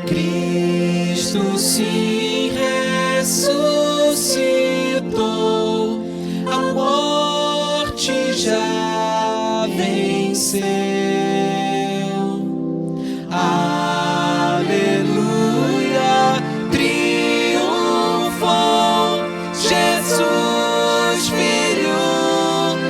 Cristo se ressuscitou, a morte já venceu. Aleluia, triunfou Jesus, Filho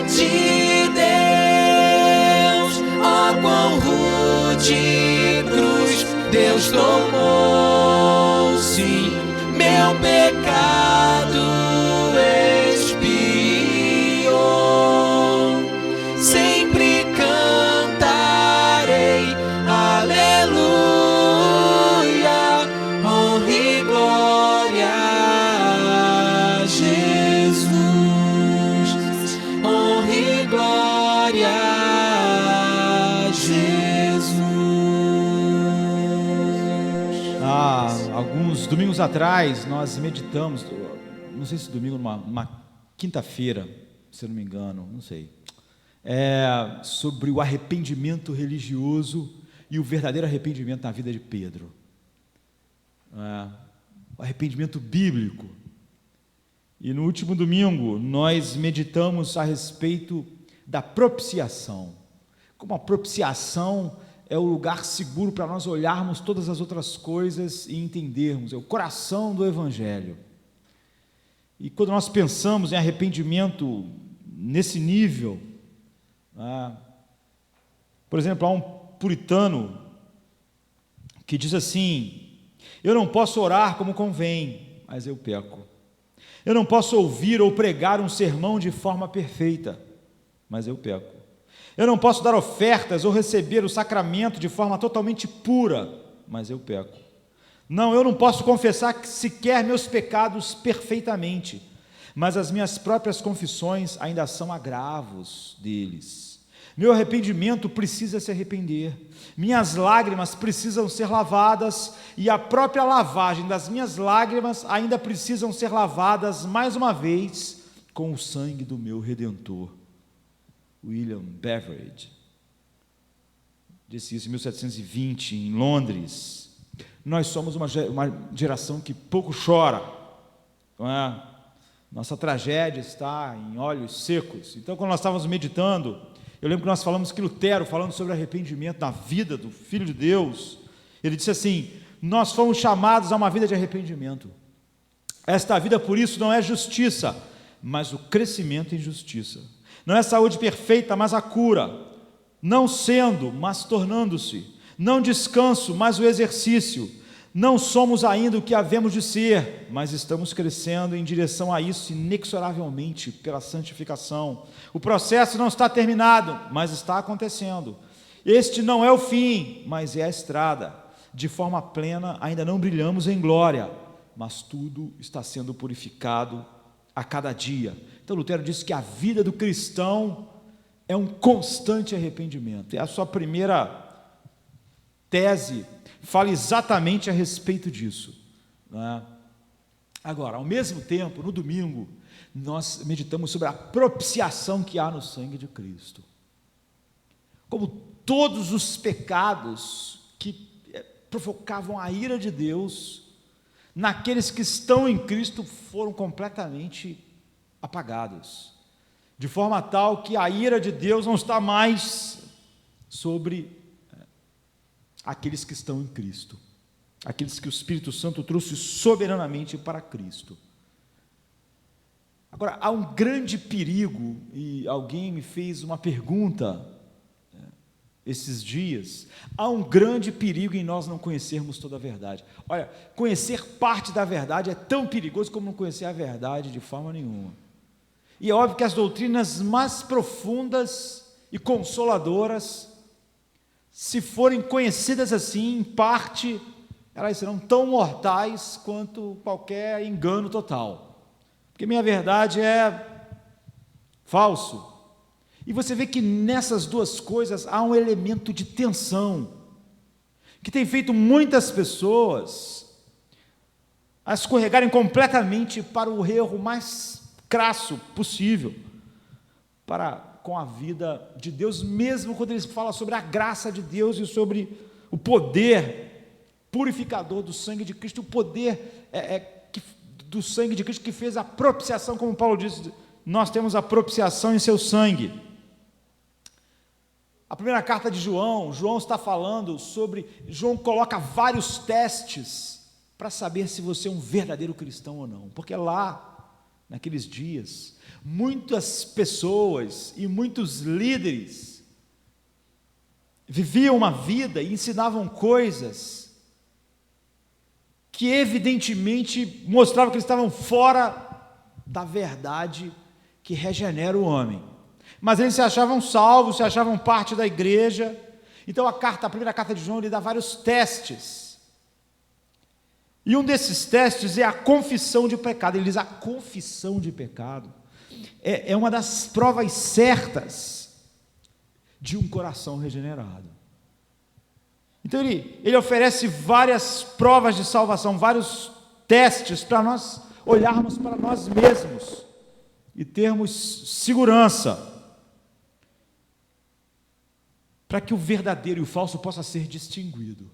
de Deus. Ó, quão rude cruz Deus tomou, sim, meu pecado expiou. Sempre cantarei aleluia, honra e glória a Jesus, honra e glória a Jesus. Alguns domingos atrás nós meditamos, não sei se domingo, uma quinta-feira, se eu não me engano, não sei, sobre o arrependimento religioso e o verdadeiro arrependimento na vida de Pedro, o arrependimento bíblico. E no último domingo nós meditamos a respeito da propiciação, como a propiciação é o lugar seguro para nós olharmos todas as outras coisas e entendermos, é o coração do Evangelho. E quando nós pensamos em arrependimento nesse nível, por exemplo, há um puritano que diz assim: eu não posso orar como convém, mas eu peco. Eu não posso ouvir ou pregar um sermão de forma perfeita, mas eu peco. Eu não posso dar ofertas ou receber o sacramento de forma totalmente pura, mas eu peco. Não, eu não posso confessar sequer meus pecados perfeitamente, mas as minhas próprias confissões ainda são agravos deles. Meu arrependimento precisa se arrepender, minhas lágrimas precisam ser lavadas, e a própria lavagem das minhas lágrimas ainda precisam ser lavadas mais uma vez com o sangue do meu Redentor. William Beveridge disse isso em 1720, em Londres. Nós somos uma geração que pouco chora, não é? Nossa tragédia está em olhos secos. Então, quando nós estávamos meditando, eu lembro que nós falamos que Lutero, falando sobre arrependimento na vida do Filho de Deus, ele disse assim: nós fomos chamados a uma vida de arrependimento. Esta vida, por isso, não é justiça, mas o crescimento em justiça. Não é saúde perfeita, mas a cura. Não sendo, mas tornando-se. Não descanso, mas o exercício. Não somos ainda o que havemos de ser, mas estamos crescendo em direção a isso inexoravelmente pela santificação. O processo não está terminado, mas está acontecendo. Este não é o fim, mas é a estrada. De forma plena, ainda não brilhamos em glória, mas tudo está sendo purificado a cada dia. Então Lutero disse que a vida do cristão é um constante arrependimento. E a sua primeira tese fala exatamente a respeito disso, né? Agora, ao mesmo tempo, no domingo, nós meditamos sobre a propiciação que há no sangue de Cristo. Como todos os pecados que provocavam a ira de Deus, naqueles que estão em Cristo, foram completamente apagados, de forma tal que a ira de Deus não está mais sobre aqueles que estão em Cristo, aqueles que o Espírito Santo trouxe soberanamente para Cristo. Agora, há um grande perigo, e alguém me fez uma pergunta esses dias, há um grande perigo em nós não conhecermos toda a verdade. Olha, conhecer parte da verdade é tão perigoso como não conhecer a verdade de forma nenhuma. E é óbvio que as doutrinas mais profundas e consoladoras, se forem conhecidas assim, em parte, elas serão tão mortais quanto qualquer engano total, porque minha verdade é falso. E você vê que nessas duas coisas há um elemento de tensão, que tem feito muitas pessoas a escorregarem completamente para o erro mais crasso possível, com a vida de Deus, mesmo quando eles falam sobre a graça de Deus e sobre o poder purificador do sangue de Cristo, o poder do sangue de Cristo que fez a propiciação, como Paulo diz, nós temos a propiciação em seu sangue. A primeira carta de João está falando sobre, João coloca vários testes para saber se você é um verdadeiro cristão ou não, porque lá, naqueles dias, muitas pessoas e muitos líderes viviam uma vida e ensinavam coisas que evidentemente mostravam que eles estavam fora da verdade que regenera o homem. Mas eles se achavam salvos, se achavam parte da igreja. Então a primeira carta de João, ele dá vários testes. E um desses testes é a confissão de pecado. Ele diz: a confissão de pecado é uma das provas certas de um coração regenerado. Então ele oferece várias provas de salvação, vários testes para nós olharmos para nós mesmos e termos segurança, para que o verdadeiro e o falso possa ser distinguido.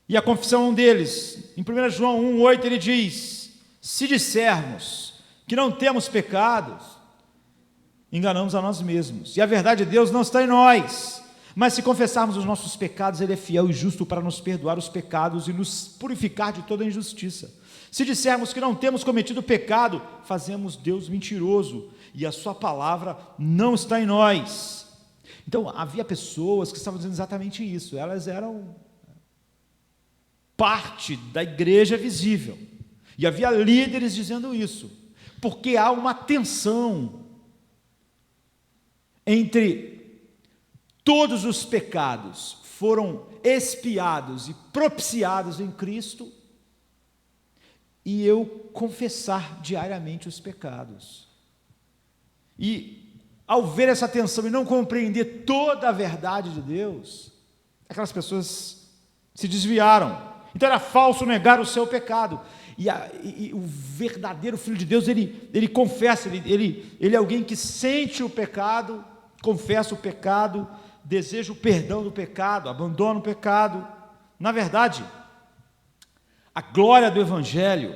E a confissão deles, em 1 João 1,8, ele diz: se dissermos que não temos pecados, enganamos a nós mesmos, e a verdade de Deus não está em nós. Mas se confessarmos os nossos pecados, Ele é fiel e justo para nos perdoar os pecados e nos purificar de toda injustiça. Se dissermos que não temos cometido pecado, fazemos Deus mentiroso, e a sua palavra não está em nós. Então, havia pessoas que estavam dizendo exatamente isso, elas eram parte da igreja visível, e havia líderes dizendo isso, porque há uma tensão entre todos os pecados foram expiados e propiciados em Cristo, e eu confessar diariamente os pecados. E ao ver essa tensão e não compreender toda a verdade de Deus, aquelas pessoas se desviaram. Então era falso negar o seu pecado. E o verdadeiro Filho de Deus, ele confessa, ele é alguém que sente o pecado, confessa o pecado, deseja o perdão do pecado, abandona o pecado. Na verdade, a glória do Evangelho,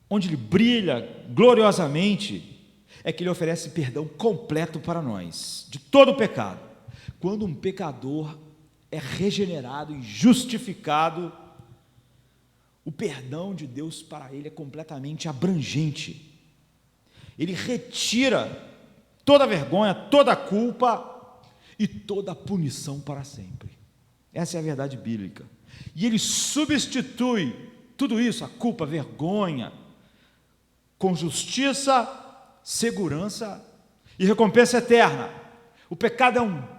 onde ele brilha gloriosamente, é que ele oferece perdão completo para nós, de todo o pecado. Quando um pecador é regenerado e justificado, o perdão de Deus para ele é completamente abrangente. Ele retira toda a vergonha, toda a culpa e toda a punição para sempre. Essa é a verdade bíblica. E ele substitui tudo isso, a culpa, a vergonha, com justiça, segurança e recompensa eterna. O perdão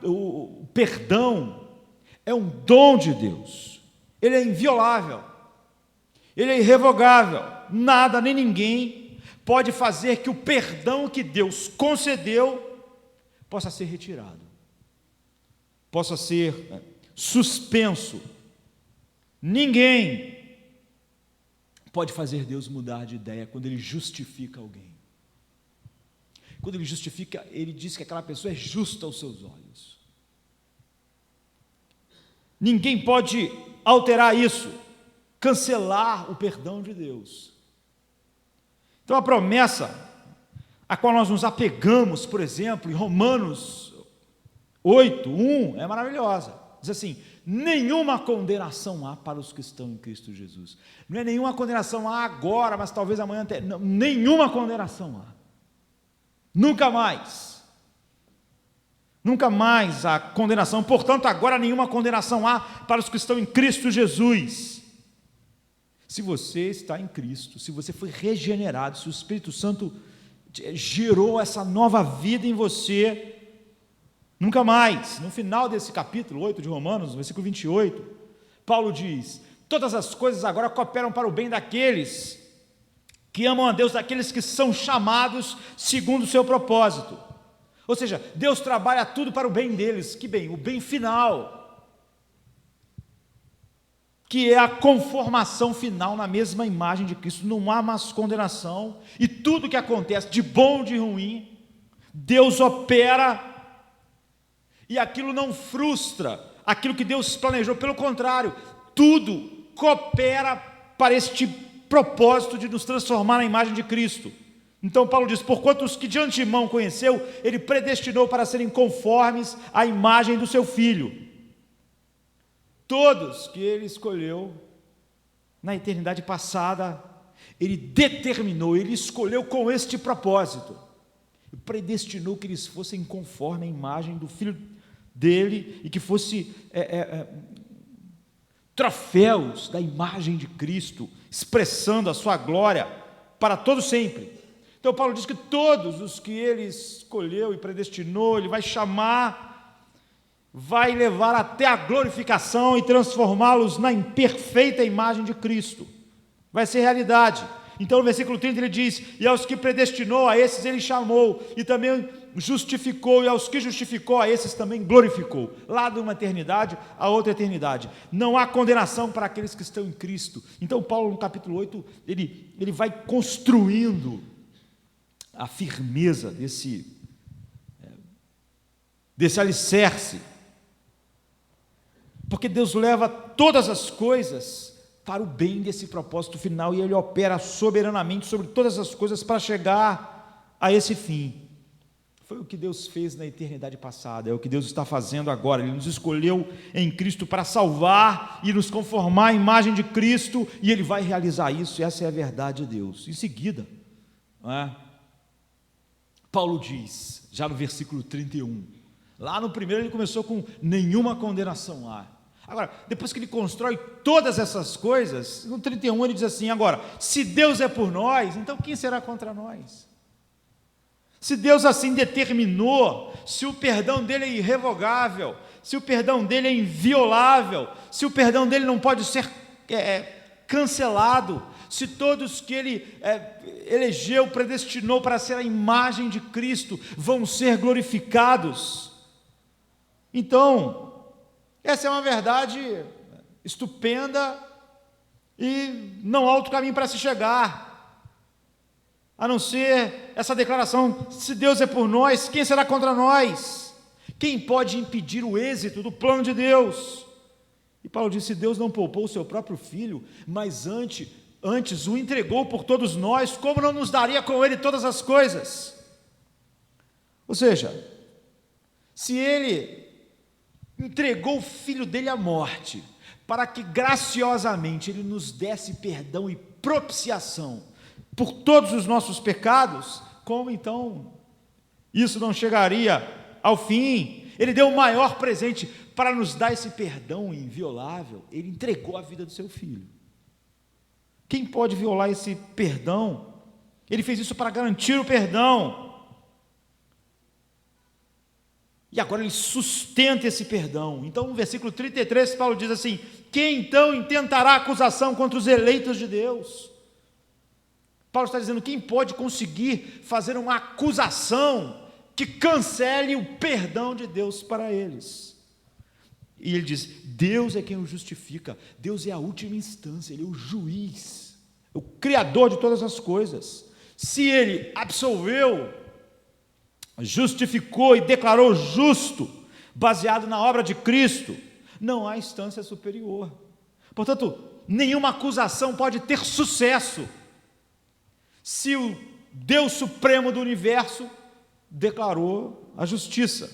é um dom de Deus. Ele é inviolável. Ele é irrevogável. Nada nem ninguém pode fazer que o perdão que Deus concedeu possa ser retirado, possa ser suspenso. Ninguém pode fazer Deus mudar de ideia quando Ele justifica alguém. Quando Ele justifica, Ele diz que aquela pessoa é justa aos seus olhos. Ninguém pode alterar isso, cancelar o perdão de Deus. Então a promessa a qual nós nos apegamos, por exemplo, em Romanos 8:1, é maravilhosa. Diz assim: nenhuma condenação há para os que estão em Cristo Jesus. Não é nenhuma condenação há agora, mas talvez amanhã, não, nenhuma condenação há. Nunca mais. Nunca mais há condenação. Portanto, agora nenhuma condenação há para os que estão em Cristo Jesus. Se você está em Cristo, se você foi regenerado, se o Espírito Santo gerou essa nova vida em você, nunca mais. No final desse capítulo 8 de Romanos, no versículo 28, Paulo diz: todas as coisas agora cooperam para o bem daqueles que amam a Deus, daqueles que são chamados segundo o seu propósito. Ou seja, Deus trabalha tudo para o bem deles. Que bem? O bem final, que é a conformação final na mesma imagem de Cristo. Não há mais condenação, e tudo que acontece, de bom ou de ruim, Deus opera E aquilo não frustra aquilo que Deus planejou, pelo contrário, tudo coopera para este propósito de nos transformar na imagem de Cristo. Então Paulo diz, porquanto os que de antemão conheceu, ele predestinou para serem conformes à imagem do seu Filho. Todos que ele escolheu na eternidade passada, ele determinou, ele escolheu com este propósito, e predestinou que eles fossem conforme à imagem do Filho dele, e que fosse troféus da imagem de Cristo, expressando a sua glória para todo sempre. Então Paulo diz que todos os que ele escolheu e predestinou, ele vai chamar, vai levar até a glorificação e transformá-los na imperfeita imagem de Cristo. Vai ser realidade. Então no versículo 30 ele diz, e aos que predestinou, a esses ele chamou, e também justificou, e aos que justificou, a esses também glorificou. Lá de uma eternidade a outra eternidade. Não há condenação para aqueles que estão em Cristo. Então Paulo no capítulo 8, ele vai construindo a firmeza desse alicerce, porque Deus leva todas as coisas para o bem desse propósito final, e Ele opera soberanamente sobre todas as coisas para chegar a esse fim. Foi o que Deus fez na eternidade passada, é o que Deus está fazendo agora. Ele nos escolheu em Cristo para salvar e nos conformar à imagem de Cristo, e Ele vai realizar isso, e essa é a verdade de Deus. Em seguida, Paulo diz, já no versículo 31, lá no primeiro ele começou com nenhuma condenação há. Agora, depois que ele constrói todas essas coisas, no 31 ele diz assim, agora, se Deus é por nós, então quem será contra nós? Se Deus assim determinou, se o perdão dele é irrevogável, se o perdão dele é inviolável, se o perdão dele não pode ser cancelado, se todos que ele elegeu, predestinou para ser a imagem de Cristo, vão ser glorificados, então, essa é uma verdade estupenda e não há outro caminho para se chegar, a não ser essa declaração, se Deus é por nós, quem será contra nós? Quem pode impedir o êxito do plano de Deus? E Paulo disse, Deus não poupou o seu próprio Filho, mas antes o entregou por todos nós, como não nos daria com ele todas as coisas? Ou seja, se ele entregou o Filho dele à morte, para que graciosamente ele nos desse perdão e propiciação por todos os nossos pecados, como então isso não chegaria ao fim? Ele deu o maior presente para nos dar esse perdão inviolável, ele entregou a vida do seu Filho. Quem pode violar esse perdão? Ele fez isso para garantir o perdão. E agora ele sustenta esse perdão. Então no versículo 33 Paulo diz assim, quem então intentará acusação contra os eleitos de Deus? Paulo está dizendo, quem pode conseguir fazer uma acusação que cancele o perdão de Deus para eles? E ele diz, Deus é quem o justifica, Deus é a última instância, Ele é o juiz, é o criador de todas as coisas. Se Ele absolveu, justificou e declarou justo, baseado na obra de Cristo, não há instância superior. Portanto, nenhuma acusação pode ter sucesso se o Deus Supremo do Universo declarou a justiça.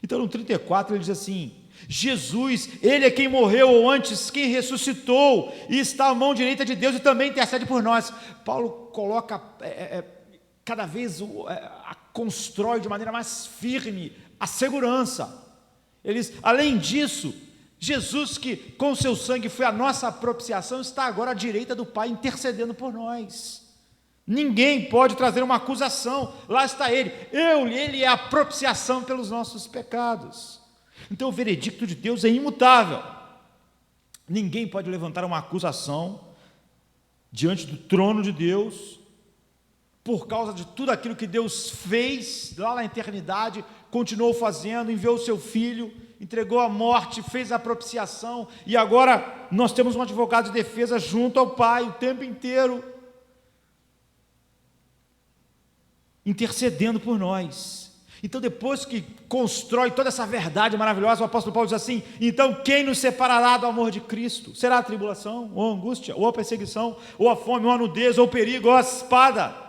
Então no 34 ele diz assim, Jesus, Ele é quem morreu, ou antes, quem ressuscitou, e está à mão direita de Deus e também intercede por nós. Paulo coloca, cada vez constrói de maneira mais firme a segurança. Eles, além disso, Jesus, que com seu sangue foi a nossa propiciação, está agora à direita do Pai intercedendo por nós. Ninguém pode trazer uma acusação, lá está Ele, Ele é a propiciação pelos nossos pecados. Então o veredicto de Deus é imutável, ninguém pode levantar uma acusação diante do trono de Deus, por causa de tudo aquilo que Deus fez lá na eternidade, continuou fazendo, enviou o seu Filho, entregou a morte, fez a propiciação, e agora nós temos um advogado de defesa junto ao Pai o tempo inteiro, intercedendo por nós. Então, depois que constrói toda essa verdade maravilhosa, o apóstolo Paulo diz assim: então quem nos separará do amor de Cristo? Será a tribulação, ou a angústia, ou a perseguição, ou a fome, ou a nudez, ou o perigo, ou a espada?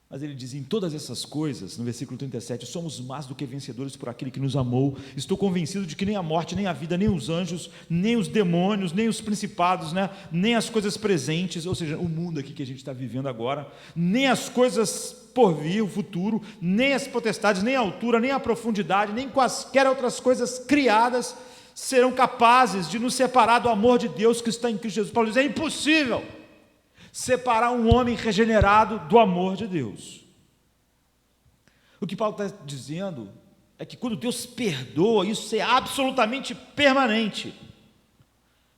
Mas ele diz: em todas essas coisas, no versículo 37, somos mais do que vencedores por aquele que nos amou. Estou convencido de que nem a morte, nem a vida, nem os anjos, nem os demônios, nem os principados, né? Nem as coisas presentes, ou seja, o mundo aqui que a gente está vivendo agora, nem as coisas por vir, o futuro, nem as potestades, nem a altura, nem a profundidade, nem quaisquer outras coisas criadas serão capazes de nos separar do amor de Deus que está em Cristo Jesus. Paulo diz: é impossível separar um homem regenerado do amor de Deus. O que Paulo está dizendo é que quando Deus perdoa, isso é absolutamente permanente.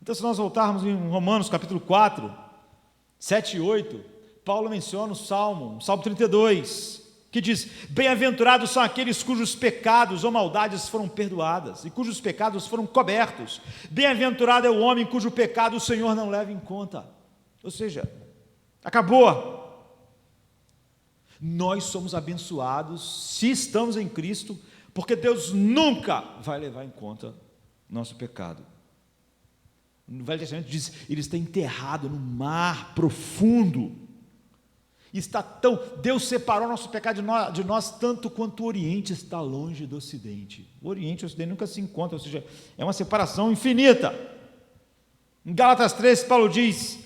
Então, se nós voltarmos em Romanos capítulo 4, 7 e 8, Paulo menciona o Salmo 32, que diz: bem-aventurados são aqueles cujos pecados ou maldades foram perdoadas, e cujos pecados foram cobertos. Bem-aventurado é o homem cujo pecado o Senhor não leva em conta. Ou seja, acabou. Nós somos abençoados se estamos em Cristo, porque Deus nunca vai levar em conta nosso pecado. No Velho Testamento diz: ele está enterrado no mar profundo. Deus separou nosso pecado de nós tanto quanto o Oriente está longe do Ocidente. O Oriente e o Ocidente nunca se encontram, ou seja, é uma separação infinita. Em Gálatas 3, Paulo diz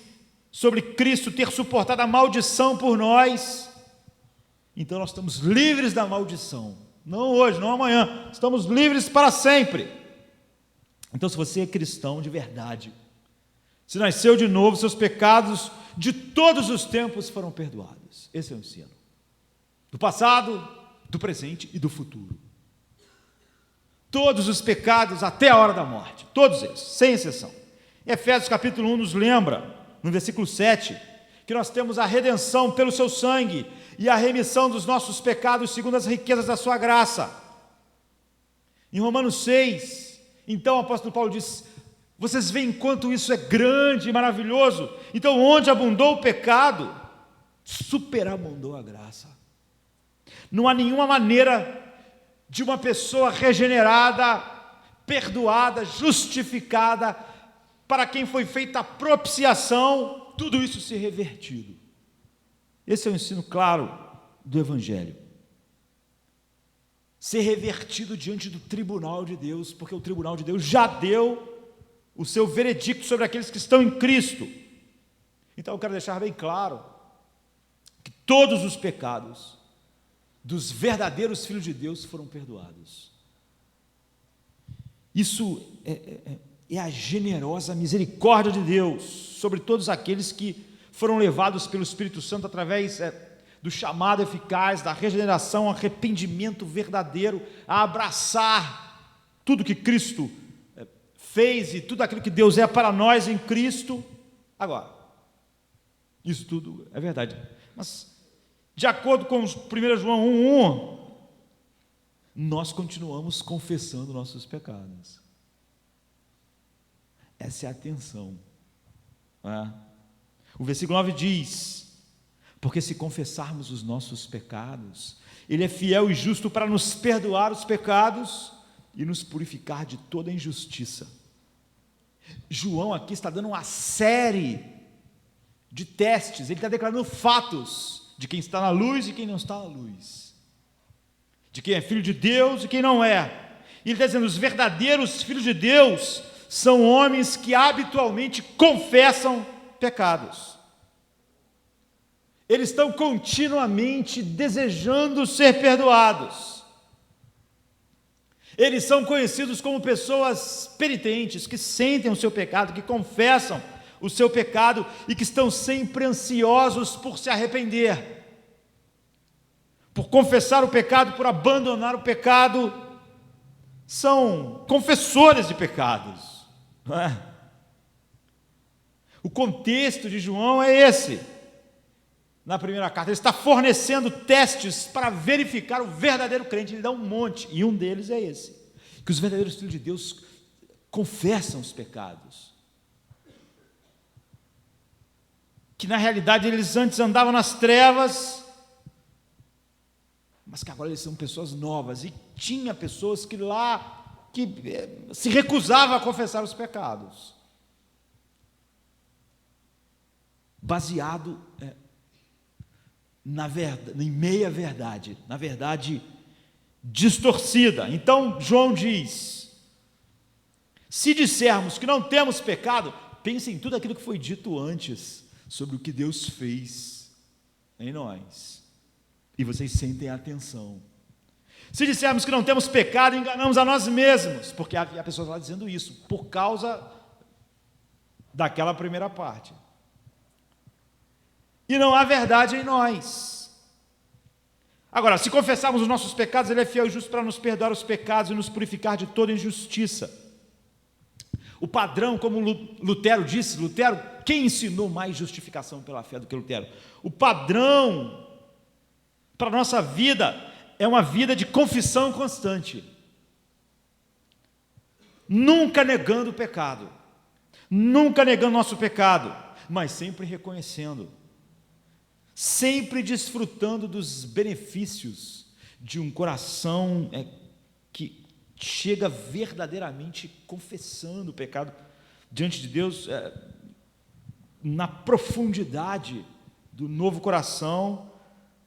sobre Cristo ter suportado a maldição por nós. Então nós estamos livres da maldição, não hoje, não amanhã, estamos livres para sempre. Então, se você é cristão de verdade, se nasceu de novo, seus pecados de todos os tempos foram perdoados. Esse é o ensino do passado, do presente e do futuro. Todos os pecados até a hora da morte, todos eles, sem exceção. Efésios capítulo 1 nos lembra, no versículo 7, que nós temos a redenção pelo seu sangue e a remissão dos nossos pecados segundo as riquezas da sua graça. Em Romanos 6, então o apóstolo Paulo diz: vocês veem quanto isso é grande e maravilhoso. Então, onde abundou o pecado, superabundou a graça. Não há nenhuma maneira de uma pessoa regenerada, perdoada, justificada, para quem foi feita a propiciação, tudo isso ser revertido. Esse é o ensino claro do Evangelho. Ser revertido diante do tribunal de Deus, porque o tribunal de Deus já deu o seu veredicto sobre aqueles que estão em Cristo. Então eu quero deixar bem claro que todos os pecados dos verdadeiros filhos de Deus foram perdoados. Isso é a generosa misericórdia de Deus sobre todos aqueles que foram levados pelo Espírito Santo através do chamado eficaz, da regeneração, arrependimento verdadeiro, a abraçar tudo que Cristo fez e tudo aquilo que Deus é para nós em Cristo. Agora, isso tudo é verdade, mas de acordo com 1 João 1,1, nós continuamos confessando nossos pecados. Essa é a atenção. O versículo 9 diz: porque se confessarmos os nossos pecados, Ele é fiel e justo para nos perdoar os pecados e nos purificar de toda injustiça. João aqui está dando uma série de testes, ele está declarando fatos de quem está na luz e quem não está na luz, de quem é filho de Deus e quem não é. Ele está dizendo: os verdadeiros filhos de Deus são homens que habitualmente confessam pecados. Eles estão continuamente desejando ser perdoados. Eles são conhecidos como pessoas penitentes, que sentem o seu pecado, que confessam o seu pecado e que estão sempre ansiosos por se arrepender, por confessar o pecado, por abandonar o pecado. São confessores de pecados, não é? O contexto de João é esse. Na primeira carta, ele está fornecendo testes para verificar o verdadeiro crente. Ele dá um monte, e um deles é esse: que os verdadeiros filhos de Deus confessam os pecados, que na realidade eles antes andavam nas trevas, mas que agora eles são pessoas novas. E tinha pessoas que se recusavam a confessar os pecados, baseado em meia verdade, na verdade distorcida. Então João diz: se dissermos que não temos pecado, pense em tudo aquilo que foi dito antes sobre o que Deus fez em nós, e vocês sentem a atenção. Se dissermos que não temos pecado, enganamos a nós mesmos, porque havia pessoas lá dizendo isso, por causa daquela primeira parte. E não há verdade em nós. Agora, se confessarmos os nossos pecados, Ele é fiel e justo para nos perdoar os pecados e nos purificar de toda injustiça. O padrão, como Lutero disse, quem ensinou mais justificação pela fé do que Lutero? O padrão para a nossa vida é uma vida de confissão constante, nunca negando o pecado, nunca negando nosso pecado, mas sempre reconhecendo, sempre desfrutando dos benefícios de um coração que chega verdadeiramente confessando o pecado diante de Deus, na profundidade do novo coração,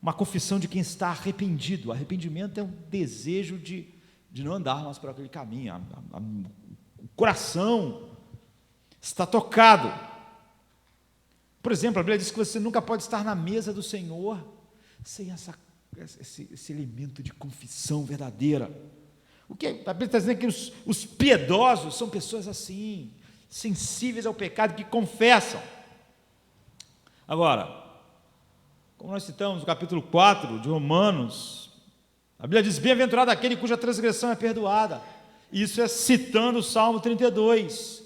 uma confissão de quem está arrependido. Arrependimento é um desejo de não andar mais por aquele caminho. O coração está tocado. Por exemplo, a Bíblia diz que você nunca pode estar na mesa do Senhor sem esse elemento de confissão verdadeira. O que a Bíblia está dizendo é que os piedosos são pessoas assim, sensíveis ao pecado, que confessam. Agora, como nós citamos no capítulo 4 de Romanos, a Bíblia diz: bem-aventurado aquele cuja transgressão é perdoada. Isso é citando o Salmo 32.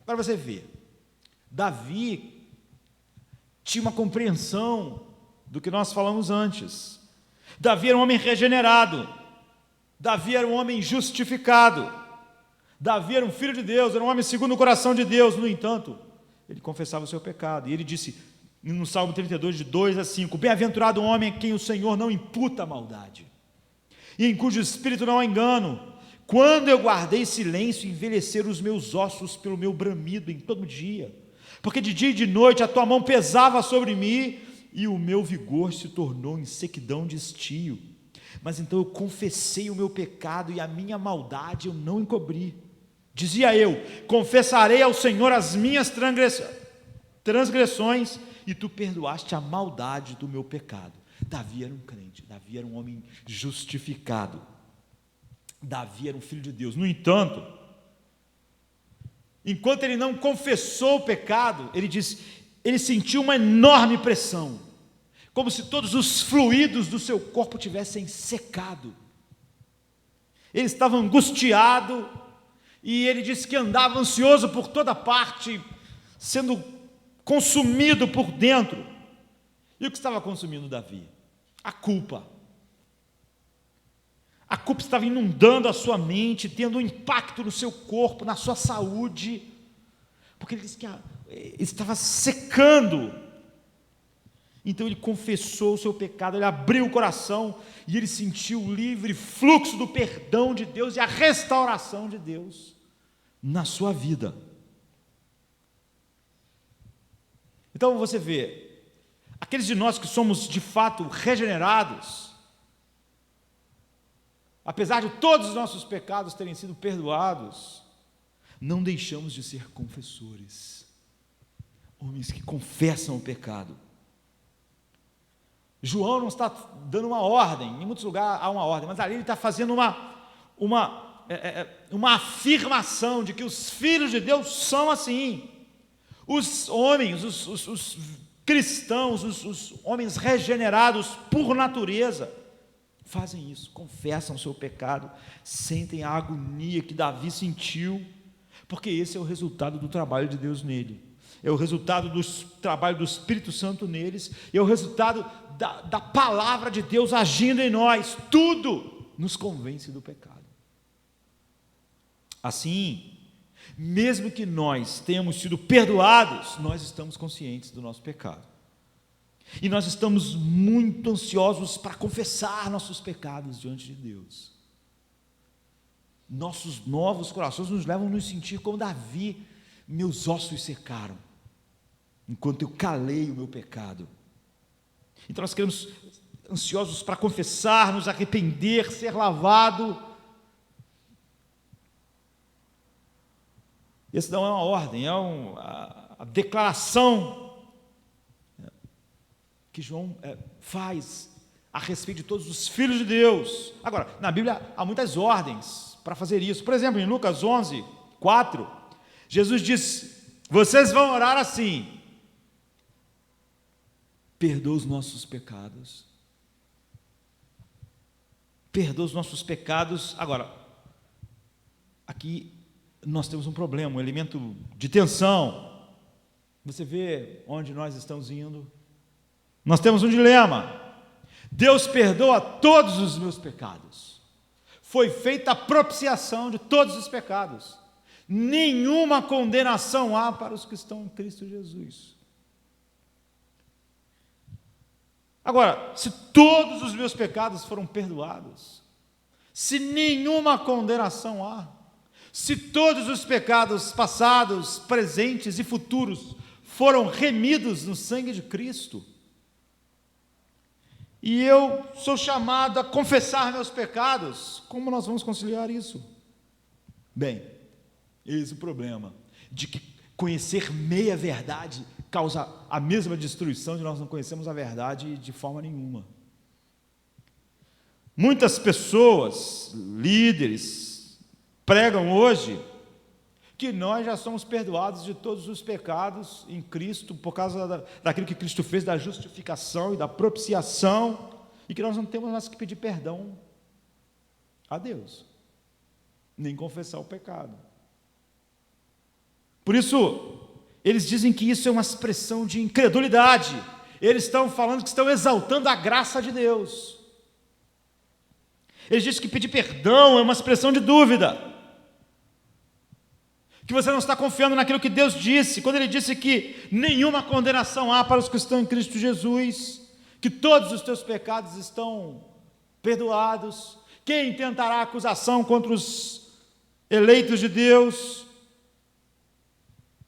Para você ver, Davi tinha uma compreensão do que nós falamos antes. Davi era um homem regenerado, Davi era um homem justificado, Davi era um filho de Deus, era um homem segundo o coração de Deus. No entanto, ele confessava o seu pecado, e ele disse no Salmo 32, de 2 a 5, bem-aventurado o homem a quem o Senhor não imputa maldade, e em cujo espírito não há engano. Quando eu guardei silêncio, envelheceram os meus ossos pelo meu bramido em todo dia, porque de dia e de noite a tua mão pesava sobre mim, e o meu vigor se tornou em sequidão de estio. Mas então eu confessei o meu pecado, e a minha maldade eu não encobri. Dizia eu: confessarei ao Senhor as minhas transgressões, e tu perdoaste a maldade do meu pecado. Davi era um crente, Davi era um homem justificado, Davi era um filho de Deus. No entanto, enquanto ele não confessou o pecado, ele sentiu uma enorme pressão, como se todos os fluidos do seu corpo tivessem secado. Ele estava angustiado, e ele disse que andava ansioso por toda parte, sendo consumido por dentro. E o que estava consumindo Davi? A culpa. A culpa estava inundando a sua mente, tendo um impacto no seu corpo, na sua saúde, porque ele disse que estava secando. Então ele confessou o seu pecado, ele abriu o coração, e ele sentiu o livre fluxo do perdão de Deus e a restauração de Deus na sua vida. Então você vê, aqueles de nós que somos de fato regenerados, apesar de todos os nossos pecados terem sido perdoados, não deixamos de ser confessores, homens que confessam o pecado. João não está dando uma ordem, em muitos lugares há uma ordem, mas ali ele está fazendo uma afirmação de que os filhos de Deus são assim. Os homens, os cristãos, os homens regenerados por natureza, fazem isso, confessam o seu pecado, sentem a agonia que Davi sentiu, porque esse é o resultado do trabalho de Deus nele, é o resultado do trabalho do Espírito Santo neles, é o resultado da palavra de Deus agindo em nós. Tudo nos convence do pecado. Assim, mesmo que nós tenhamos sido perdoados, nós estamos conscientes do nosso pecado. E nós estamos muito ansiosos para confessar nossos pecados diante de Deus. Nossos novos corações nos levam a nos sentir como Davi: meus ossos secaram, enquanto eu calei o meu pecado. Então nós queremos, ansiosos para confessar, nos arrepender, ser lavado. Essa não é uma ordem, é a declaração que João faz a respeito de todos os filhos de Deus. Agora, na Bíblia há muitas ordens para fazer isso. Por exemplo, em Lucas 11, 4, Jesus diz: vocês vão orar assim: perdoa os nossos pecados. Perdoa os nossos pecados. Agora, aqui nós temos um problema, um elemento de tensão. Você vê onde nós estamos indo? Nós temos um dilema. Deus perdoa todos os meus pecados. Foi feita a propiciação de todos os pecados. Nenhuma condenação há para os que estão em Cristo Jesus. Agora, se todos os meus pecados foram perdoados, se nenhuma condenação há, se todos os pecados passados, presentes e futuros foram remidos no sangue de Cristo, e eu sou chamado a confessar meus pecados, como nós vamos conciliar isso? Bem, eis o problema de que conhecer meia verdade causa a mesma destruição de nós não conhecemos a verdade de forma nenhuma. Muitas pessoas, líderes, pregam hoje que nós já somos perdoados de todos os pecados em Cristo, por causa daquilo que Cristo fez, da justificação e da propiciação, e que nós não temos mais que pedir perdão a Deus, nem confessar o pecado. Por isso, eles dizem que isso é uma expressão de incredulidade. Eles estão falando que estão exaltando a graça de Deus. Eles dizem que pedir perdão é uma expressão de dúvida, que você não está confiando naquilo que Deus disse, quando Ele disse que nenhuma condenação há para os que estão em Cristo Jesus, que todos os teus pecados estão perdoados. Quem tentará acusação contra os eleitos de Deus?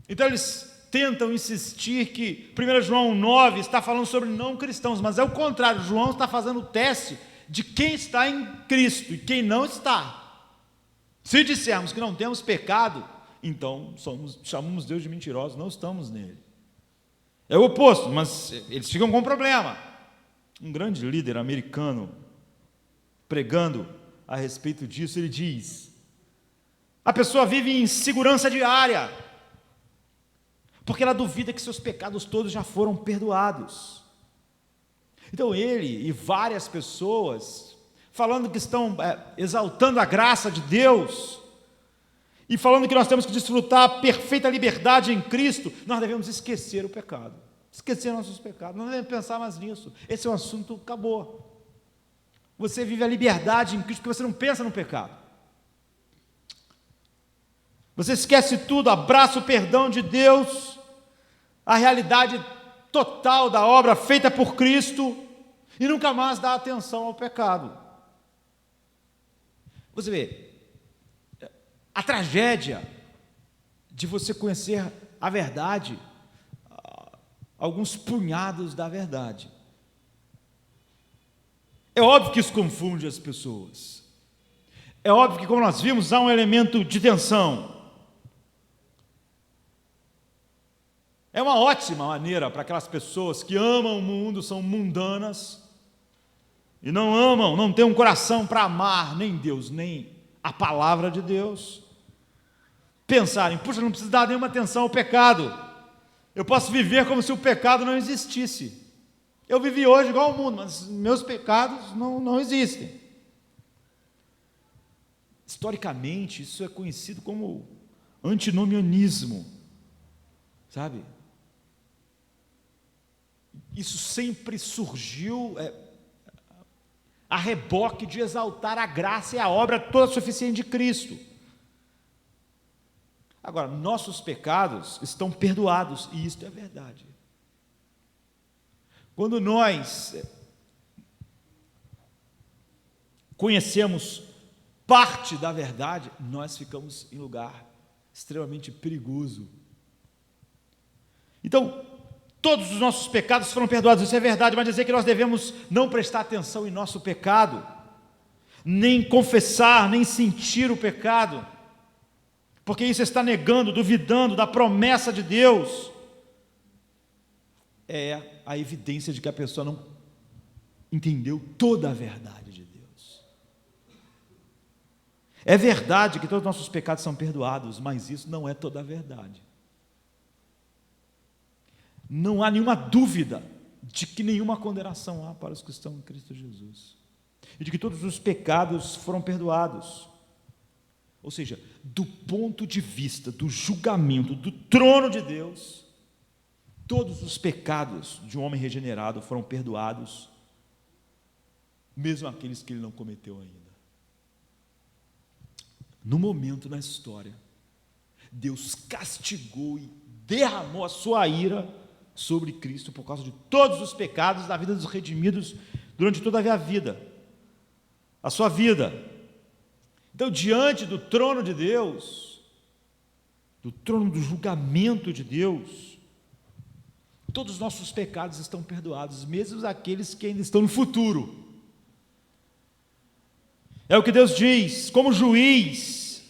Então eles tentam insistir que 1 João 9 está falando sobre não cristãos, mas é o contrário. João está fazendo o teste de quem está em Cristo e quem não está. Se dissermos que não temos pecado, então chamamos Deus de mentirosos, não estamos nele. É o oposto, mas eles ficam com um problema. Um grande líder americano, pregando a respeito disso, ele diz: a pessoa vive em insegurança diária, porque ela duvida que seus pecados todos já foram perdoados. Então ele e várias pessoas, falando que estão exaltando a graça de Deus, e falando que nós temos que desfrutar a perfeita liberdade em Cristo, nós devemos esquecer o pecado, esquecer nossos pecados, não devemos pensar mais nisso. Esse é um assunto, acabou. Você vive a liberdade em Cristo porque você não pensa no pecado. Você esquece tudo, abraça o perdão de Deus, a realidade total da obra feita por Cristo, e nunca mais dá atenção ao pecado. Você vê, a tragédia de você conhecer a verdade, alguns punhados da verdade. É óbvio que isso confunde as pessoas. É óbvio que, como nós vimos, há um elemento de tensão. É uma ótima maneira para aquelas pessoas que amam o mundo, são mundanas, e não amam, não têm um coração para amar nem Deus, nem a palavra de Deus, pensarem: puxa, não preciso dar nenhuma atenção ao pecado, eu posso viver como se o pecado não existisse. Eu vivi hoje igual ao mundo, mas meus pecados não existem. Historicamente, isso é conhecido como antinomianismo, sabe? Isso sempre surgiu a reboque de exaltar a graça e a obra toda suficiente de Cristo. Agora, nossos pecados estão perdoados, e isto é verdade. Quando nós conhecemos parte da verdade, nós ficamos em lugar extremamente perigoso. Então, todos os nossos pecados foram perdoados, isso é verdade, mas dizer que nós devemos não prestar atenção em nosso pecado, nem confessar, nem sentir o pecado, porque isso está negando, duvidando da promessa de Deus, é a evidência de que a pessoa não entendeu toda a verdade de Deus. É verdade que todos os nossos pecados são perdoados, mas isso não é toda a verdade. Não há nenhuma dúvida de que nenhuma condenação há para os que estão em Cristo Jesus, e de que todos os pecados foram perdoados. Ou seja, do ponto de vista do julgamento do trono de Deus, todos os pecados de um homem regenerado foram perdoados, mesmo aqueles que ele não cometeu ainda. No momento na história, Deus castigou e derramou a sua ira sobre Cristo por causa de todos os pecados da vida dos redimidos durante toda a vida, a sua vida. Então, diante do trono de Deus, do trono do julgamento de Deus, todos os nossos pecados estão perdoados, mesmo aqueles que ainda estão no futuro. É o que Deus diz, como juiz,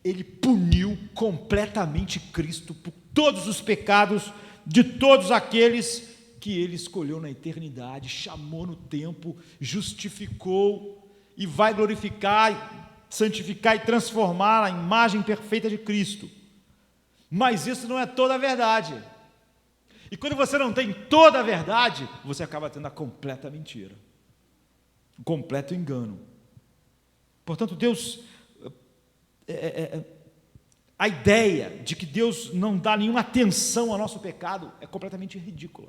Ele puniu completamente Cristo por todos os pecados de todos aqueles que Ele escolheu na eternidade, chamou no tempo, justificou e vai glorificar, santificar e transformar a imagem perfeita de Cristo. Mas isso não é toda a verdade. E quando você não tem toda a verdade, você acaba tendo a completa mentira, o completo engano. Portanto, Deus, a ideia de que Deus não dá nenhuma atenção ao nosso pecado é completamente ridícula.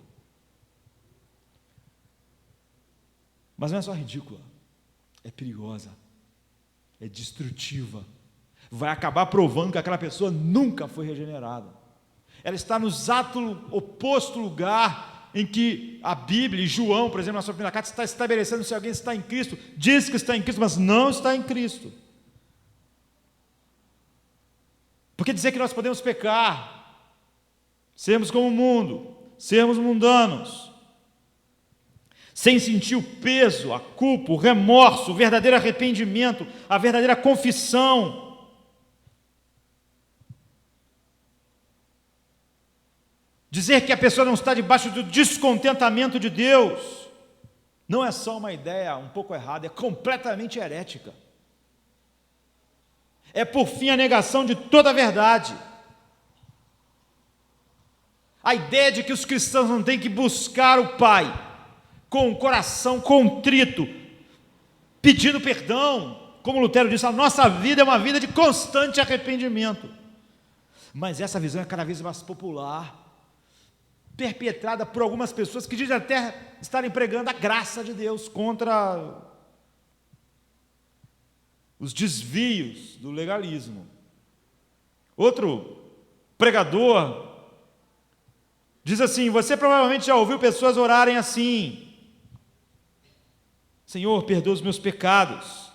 Mas não é só ridícula, é perigosa, é destrutiva, vai acabar provando que aquela pessoa nunca foi regenerada. Ela está no exato oposto lugar em que a Bíblia, e João, por exemplo, na sua primeira carta, está estabelecendo se alguém está em Cristo, diz que está em Cristo, mas não está em Cristo. Porque dizer que nós podemos pecar, sermos como o mundo, sermos mundanos, sem sentir o peso, a culpa, o remorso, o verdadeiro arrependimento, a verdadeira confissão, dizer que a pessoa não está debaixo do descontentamento de Deus, não é só uma ideia um pouco errada, é completamente herética. É, por fim, a negação de toda a verdade. A ideia de que os cristãos não têm que buscar o Pai com o coração contrito, pedindo perdão, como Lutero disse, a nossa vida é uma vida de constante arrependimento. Mas essa visão é cada vez mais popular, perpetrada por algumas pessoas que dizem até estarem pregando a graça de Deus contra os desvios do legalismo. Outro pregador diz assim: você provavelmente já ouviu pessoas orarem assim: Senhor, perdoa os meus pecados.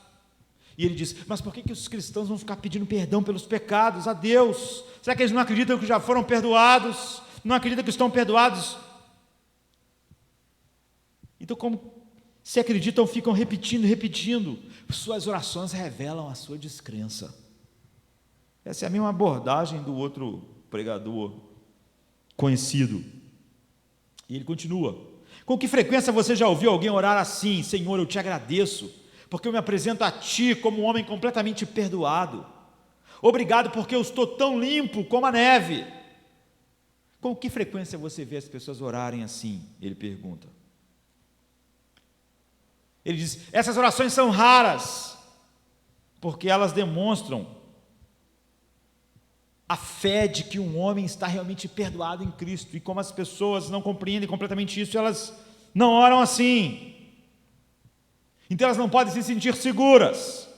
E ele diz: mas por que os cristãos vão ficar pedindo perdão pelos pecados a Deus? Será que eles não acreditam que já foram perdoados? Não acreditam que estão perdoados? Então, como se acreditam, ficam repetindo. Suas orações revelam a sua descrença. Essa é a mesma abordagem do outro pregador conhecido. E ele continua: com que frequência você já ouviu alguém orar assim: Senhor, eu te agradeço, porque eu me apresento a Ti como um homem completamente perdoado. Obrigado porque eu estou tão limpo como a neve. Com que frequência você vê as pessoas orarem assim? Ele pergunta. Ele diz: essas orações são raras, porque elas demonstram a fé de que um homem está realmente perdoado em Cristo. E como as pessoas não compreendem completamente isso, elas não oram assim. Então elas não podem se sentir seguras.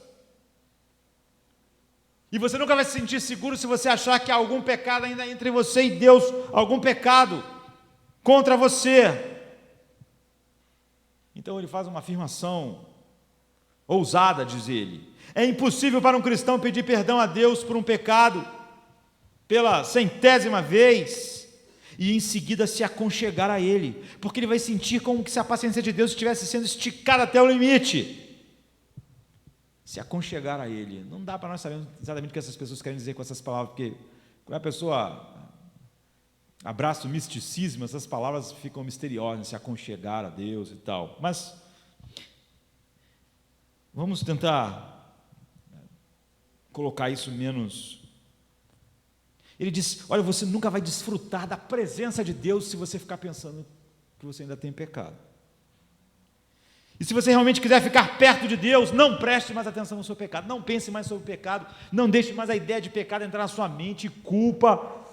E você nunca vai se sentir seguro se você achar que há algum pecado ainda entre você e Deus, algum pecado contra você. Então ele faz uma afirmação ousada, diz ele. É impossível para um cristão pedir perdão a Deus por um pecado pela 100ª vez e em seguida se aconchegar a Ele, porque ele vai sentir como se a paciência de Deus estivesse sendo esticada até o limite. Se aconchegar a Ele. Não dá para nós sabermos exatamente o que essas pessoas querem dizer com essas palavras, porque quando a pessoa abraça o misticismo, essas palavras ficam misteriosas, se aconchegar a Deus e tal. Mas vamos tentar colocar isso menos. Ele diz: olha, você nunca vai desfrutar da presença de Deus se você ficar pensando que você ainda tem pecado. E se você realmente quiser ficar perto de Deus, não preste mais atenção no seu pecado, não pense mais sobre o pecado, não deixe mais a ideia de pecado entrar na sua mente, culpa.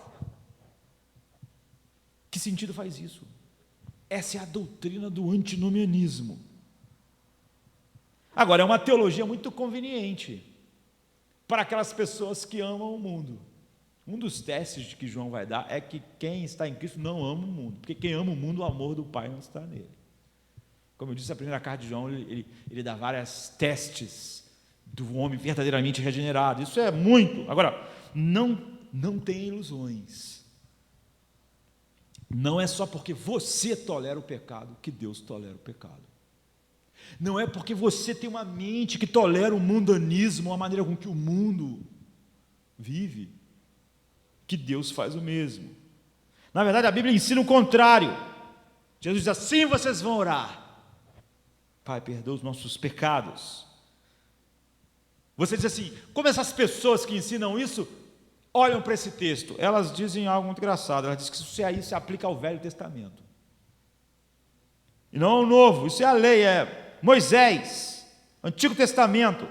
Que sentido faz isso? Essa é a doutrina do antinomianismo. Agora, é uma teologia muito conveniente para aquelas pessoas que amam o mundo. Um dos testes que João vai dar é que quem está em Cristo não ama o mundo, porque quem ama o mundo, o amor do Pai não está nele. Como eu disse, a primeira carta de João, ele dá vários testes do homem verdadeiramente regenerado. Isso é muito. Agora, não tem ilusões. Não é só porque você tolera o pecado que Deus tolera o pecado. Não é porque você tem uma mente que tolera o mundanismo, a maneira com que o mundo vive, que Deus faz o mesmo. Na verdade, a Bíblia ensina o contrário. Jesus diz assim: vocês vão orar: Pai, perdoa os nossos pecados. Você diz assim: como essas pessoas que ensinam isso olham para esse texto? Elas dizem algo muito engraçado. Elas dizem que isso aí se aplica ao Velho Testamento e não ao Novo. Isso é a lei, é Moisés, Antigo Testamento.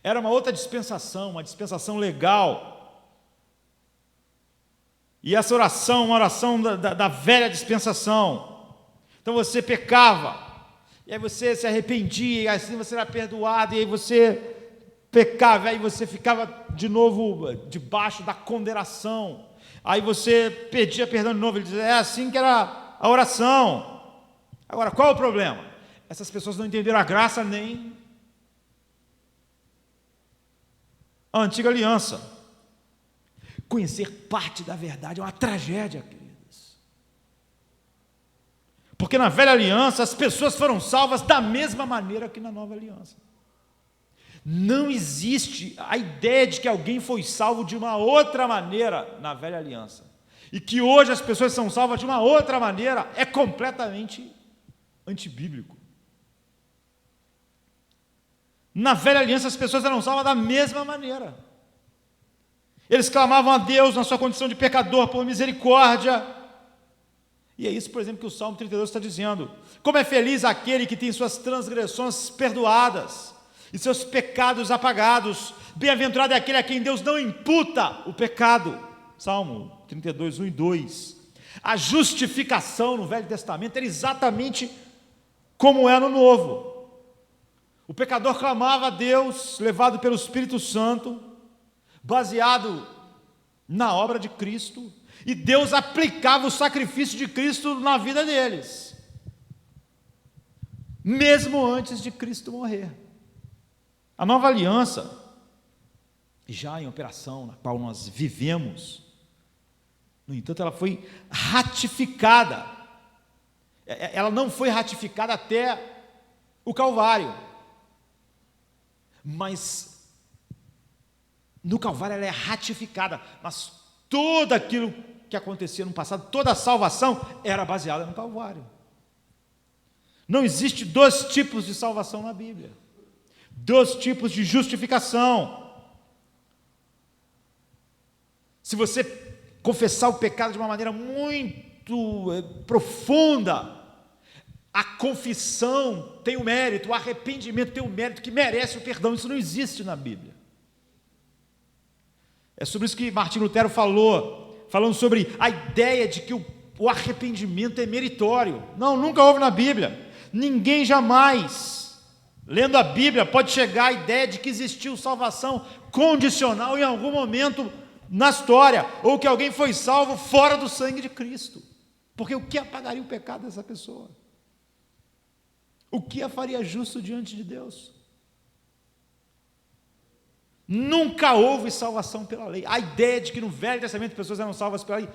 Era uma outra dispensação, uma dispensação legal. E essa oração, uma oração da velha dispensação. Então você pecava, e aí você se arrependia, e assim você era perdoado, e aí você pecava, e aí você ficava de novo debaixo da condenação. Aí você pedia perdão de novo. Ele dizia: é assim que era a oração. Agora, qual é o problema? Essas pessoas não entenderam a graça nem a antiga aliança. Conhecer parte da verdade é uma tragédia, queridos. Porque na velha aliança as pessoas foram salvas da mesma maneira que na nova aliança. Não existe a ideia de que alguém foi salvo de uma outra maneira na velha aliança. E que hoje as pessoas são salvas de uma outra maneira é completamente antibíblico. Na velha aliança as pessoas eram salvas da mesma maneira. Eles clamavam a Deus na sua condição de pecador por misericórdia. E é isso, por exemplo, que o Salmo 32 está dizendo. Como é feliz aquele que tem suas transgressões perdoadas e seus pecados apagados. Bem-aventurado é aquele a quem Deus não imputa o pecado. Salmo 32, 1 e 2. A justificação no Velho Testamento era exatamente como é no Novo. O pecador clamava a Deus, levado pelo Espírito Santo, baseado na obra de Cristo, e Deus aplicava o sacrifício de Cristo na vida deles, mesmo antes de Cristo morrer. A nova aliança, já em operação, na qual nós vivemos, no entanto, ela foi ratificada. Ela não foi ratificada até o Calvário, mas no Calvário ela é ratificada. Mas tudo aquilo que acontecia no passado, toda a salvação era baseada no Calvário. Não existe dois tipos de salvação na Bíblia, dois tipos de justificação. Se você confessar o pecado de uma maneira muito profunda, a confissão tem o mérito, o arrependimento tem o mérito que merece o perdão. Isso não existe na Bíblia. É sobre isso que Martinho Lutero falando sobre a ideia de que o arrependimento é meritório. Não, nunca houve na Bíblia. Ninguém jamais, lendo a Bíblia, pode chegar à ideia de que existiu salvação condicional em algum momento na história, ou que alguém foi salvo fora do sangue de Cristo. Porque o que apagaria o pecado dessa pessoa? o que a faria justo diante de Deus? Nunca houve salvação pela lei. A ideia de que no Velho Testamento pessoas eram salvas pela lei,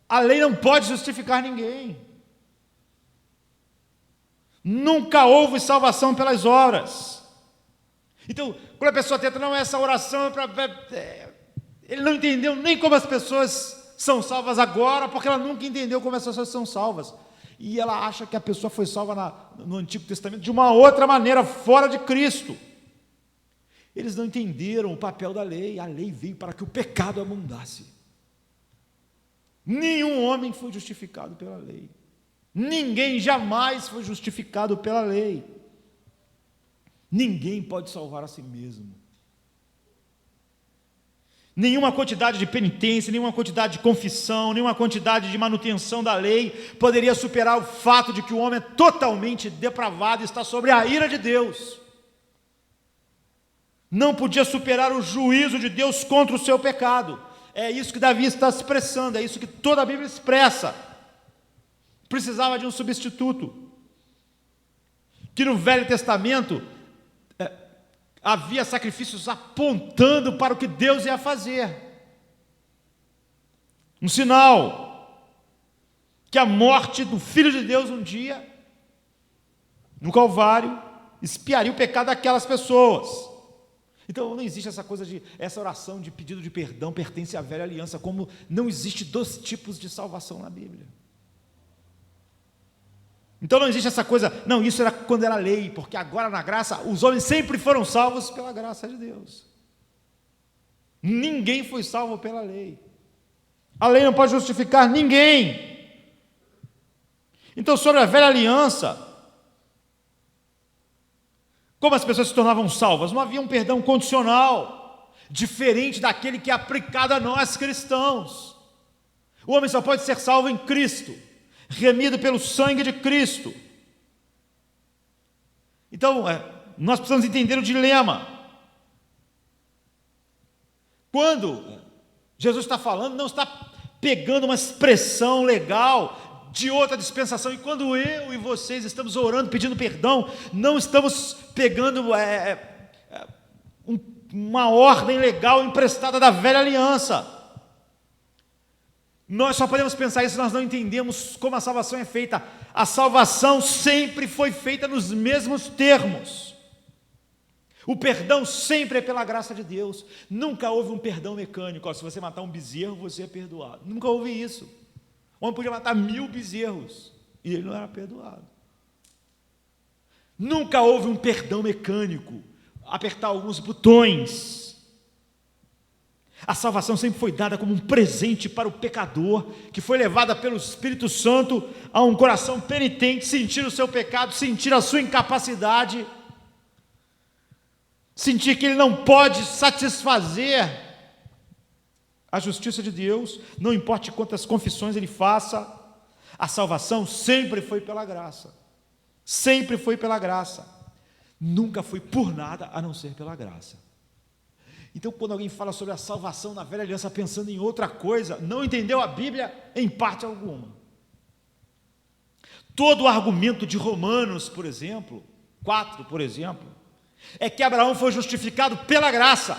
a lei não pode justificar ninguém. Nunca houve salvação pelas obras. Então, quando a pessoa tenta, não, essa oração é para... Ele não entendeu nem como as pessoas são salvas agora, porque ela nunca entendeu como as pessoas são salvas. E ela acha que a pessoa foi salva no Antigo Testamento de uma outra maneira, fora de Cristo. Eles não entenderam o papel da lei. A lei veio para que o pecado abundasse. Nenhum homem foi justificado pela lei. Ninguém jamais foi justificado pela lei. Ninguém pode salvar a si mesmo. Nenhuma quantidade de penitência, nenhuma quantidade de confissão, nenhuma quantidade de manutenção da lei poderia superar o fato de que o homem é totalmente depravado e está sobre a ira de Deus. Não podia superar o juízo de Deus contra o seu pecado. É isso que Davi está expressando, é isso que toda a Bíblia expressa. Precisava de um substituto. Que no Velho Testamento havia sacrifícios apontando para o que Deus ia fazer. Um sinal que a morte do Filho de Deus um dia, no Calvário, expiaria o pecado daquelas pessoas. Então não existe essa coisa de, essa oração de pedido de perdão pertence à velha aliança, como não existe 2 tipos de salvação na Bíblia. Então não existe essa coisa, não, isso era quando era lei, porque agora na graça, os homens sempre foram salvos pela graça de Deus. Ninguém foi salvo pela lei. A lei não pode justificar ninguém. Então sobre a velha aliança, como as pessoas se tornavam salvas? Não havia um perdão condicional, diferente daquele que é aplicado a nós cristãos. O homem só pode ser salvo em Cristo, remido pelo sangue de Cristo. Então, nós precisamos entender o dilema. Quando Jesus está falando, não está pegando uma expressão legal de outra dispensação, e quando eu e vocês estamos orando, pedindo perdão, não estamos pegando uma ordem legal emprestada da velha aliança. Nós só podemos pensar isso se nós não entendemos como a salvação é feita. A salvação sempre foi feita nos mesmos termos. O perdão sempre é pela graça de Deus. Nunca houve um perdão mecânico. Se você matar um bezerro, você é perdoado. Nunca houve isso. O homem podia matar 1000 bezerros e ele não era perdoado. Nunca houve um perdão mecânico, apertar alguns botões. A salvação sempre foi dada como um presente para o pecador, que foi levada pelo Espírito Santo a um coração penitente, sentir o seu pecado, sentir a sua incapacidade, sentir que ele não pode satisfazer a justiça de Deus, não importa quantas confissões ele faça. A salvação sempre foi pela graça, sempre foi pela graça, nunca foi por nada a não ser pela graça. Então, quando alguém fala sobre a salvação na velha aliança pensando em outra coisa, não entendeu a Bíblia em parte alguma. Todo o argumento de Romanos, por exemplo, 4, por exemplo, é que Abraão foi justificado pela graça.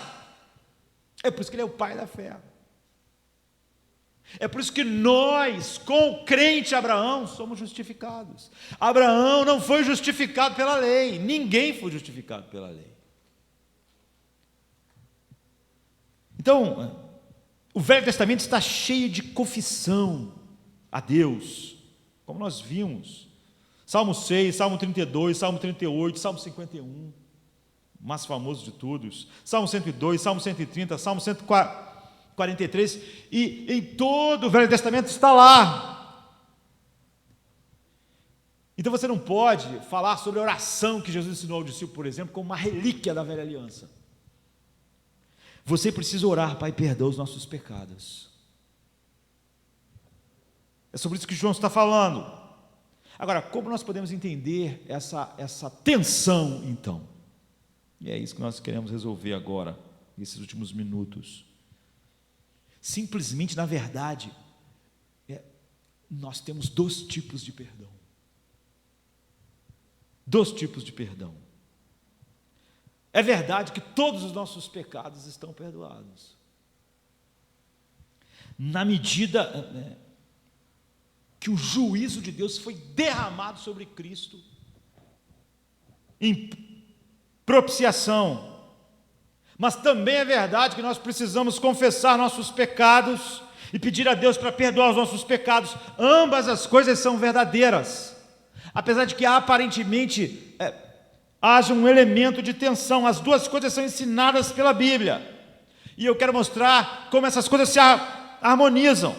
É por isso que ele é o pai da fé. É por isso que nós, com o crente Abraão, somos justificados. Abraão não foi justificado pela lei, ninguém foi justificado pela lei. Então, o Velho Testamento está cheio de confissão a Deus, como nós vimos. Salmo 6, Salmo 32, Salmo 38, Salmo 51, o mais famoso de todos. Salmo 102, Salmo 130, Salmo 143, e em todo o Velho Testamento está lá. Então você não pode falar sobre a oração que Jesus ensinou ao discípulo, por exemplo, como uma relíquia da velha aliança. Você precisa orar, Pai, perdoa os nossos pecados. É sobre isso que João está falando. Agora, como nós podemos entender essa tensão, então? E é isso que nós queremos resolver agora, nesses últimos minutos. Simplesmente, na verdade, nós temos 2 tipos de perdão. 2 tipos de perdão. É verdade que todos os nossos pecados estão perdoados. Na medida que o juízo de Deus foi derramado sobre Cristo em propiciação. Mas também é verdade que nós precisamos confessar nossos pecados e pedir a Deus para perdoar os nossos pecados. Ambas as coisas são verdadeiras. Apesar de que aparentemente haja um elemento de tensão, as duas coisas são ensinadas pela Bíblia. E eu quero mostrar como essas coisas se harmonizam.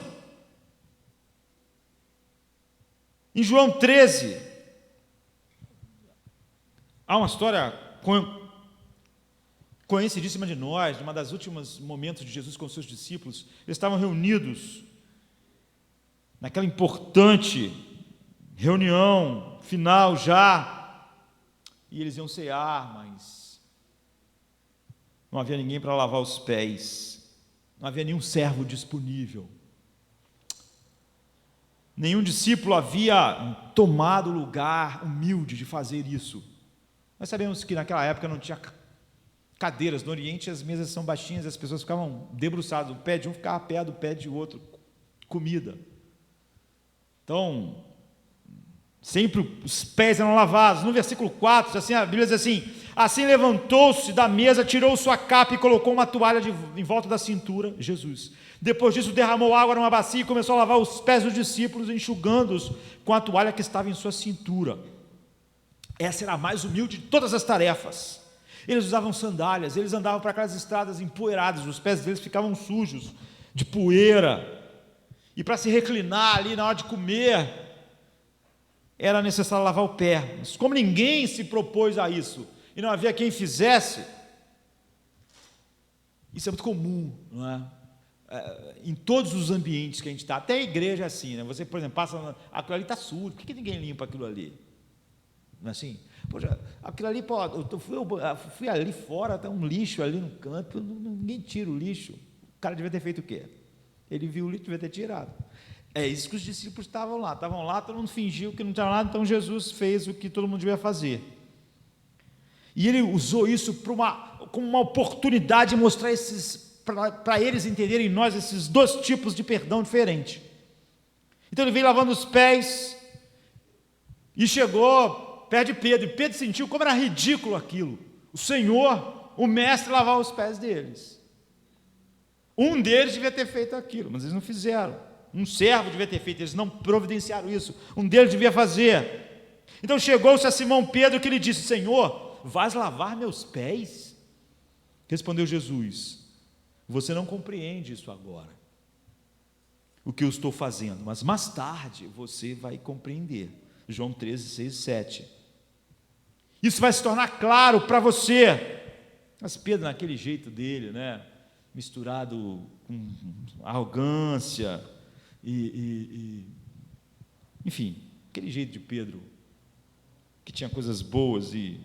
Em João 13, há uma história conhecidíssima de nós, de uma das últimos momentos de Jesus com os seus discípulos. Eles estavam reunidos naquela importante reunião final já, e eles iam cear, mas não havia ninguém para lavar os pés, não havia nenhum servo disponível, nenhum discípulo havia tomado o lugar humilde de fazer isso. Nós sabemos que naquela época não tinha cadeiras. No Oriente as mesas são baixinhas, as pessoas ficavam debruçadas, o pé de um ficava perto do pé de outro, comida. Então, sempre os pés eram lavados. No versículo 4, assim, a Bíblia diz assim levantou-se da mesa, tirou sua capa e colocou uma toalha em volta da cintura, Jesus. Depois disso derramou água numa bacia e começou a lavar os pés dos discípulos, enxugando-os com a toalha que estava em sua cintura. Essa era a mais humilde de todas as tarefas. Eles usavam sandálias, eles andavam para aquelas estradas empoeiradas, os pés deles ficavam sujos de poeira, e para se reclinar ali na hora de comer, era necessário lavar o pé. Mas como ninguém se propôs a isso, e não havia quem fizesse, isso é muito comum, não é? Em todos os ambientes que a gente está, até a igreja é assim, né? Você, por exemplo, passa, aquilo ali está sujo, por que ninguém limpa aquilo ali? Não é assim? Poxa, aquilo ali, pô, eu fui ali fora, tem um lixo ali no canto, ninguém tira o lixo. O cara devia ter feito o quê? Ele viu o lixo, devia ter tirado. É isso que os discípulos estavam lá, todo mundo fingiu que não tinha nada, então Jesus fez o que todo mundo devia fazer. E ele usou isso como uma oportunidade de mostrar para eles entenderem em nós esses 2 tipos de perdão diferentes. Então ele veio lavando os pés e chegou perto de Pedro, e Pedro sentiu como era ridículo aquilo. O Senhor, o mestre, lavar os pés deles. Um deles devia ter feito aquilo, mas eles não fizeram. Um servo devia ter feito, eles não providenciaram isso. Um deles devia fazer. Então chegou-se a Simão Pedro, que lhe disse: Senhor, vais lavar meus pés? Respondeu Jesus: você não compreende isso agora, o que eu estou fazendo, mas mais tarde você vai compreender. João 13, 6 e 7. Isso vai se tornar claro para você. Mas Pedro, naquele jeito dele, né, misturado com arrogância enfim, aquele jeito de Pedro, que tinha coisas boas e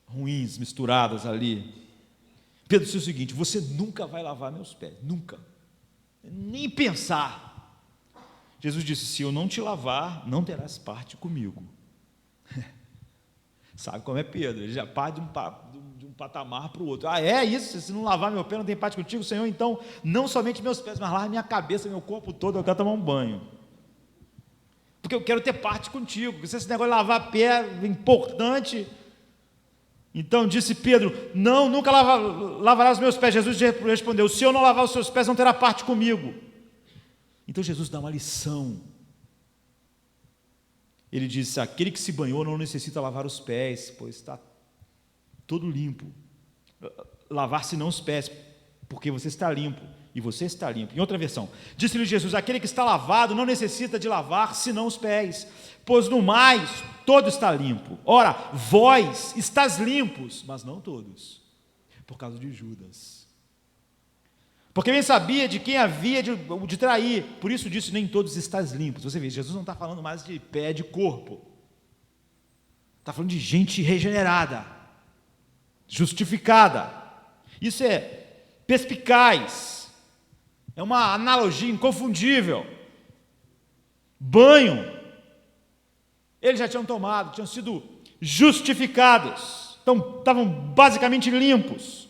ruins misturadas ali. Pedro disse o seguinte: você nunca vai lavar meus pés, nunca, nem pensar. Jesus disse: se eu não te lavar, não terás parte comigo. Sabe como é Pedro? Ele já parte de um patamar para o outro. É isso? Se não lavar meu pé, não tem parte contigo, Senhor. Então, não somente meus pés, mas lava minha cabeça, meu corpo todo. Eu quero tomar um banho, porque eu quero ter parte contigo. Porque se esse negócio de lavar pé é importante. Então disse Pedro: não, nunca lavará os meus pés. Jesus respondeu: se eu não lavar os seus pés, não terá parte comigo. Então Jesus dá uma lição. Ele diz: aquele que se banhou não necessita lavar os pés, pois está todo limpo. Lavar-se não os pés, porque você está limpo, e você está limpo. Em outra versão, disse-lhe Jesus: aquele que está lavado não necessita de lavar senão os pés, pois no mais todo está limpo. Ora, vós estáis limpos, mas não todos, por causa de Judas. Porque bem sabia de quem havia de trair, por isso disse: nem todos estáis limpos. Você vê, Jesus não está falando mais de pé, de corpo, está falando de gente regenerada, justificada. Isso é perspicaz, é uma analogia inconfundível. Banho Eles já tinham tomado, tinham sido justificados, então estavam basicamente limpos,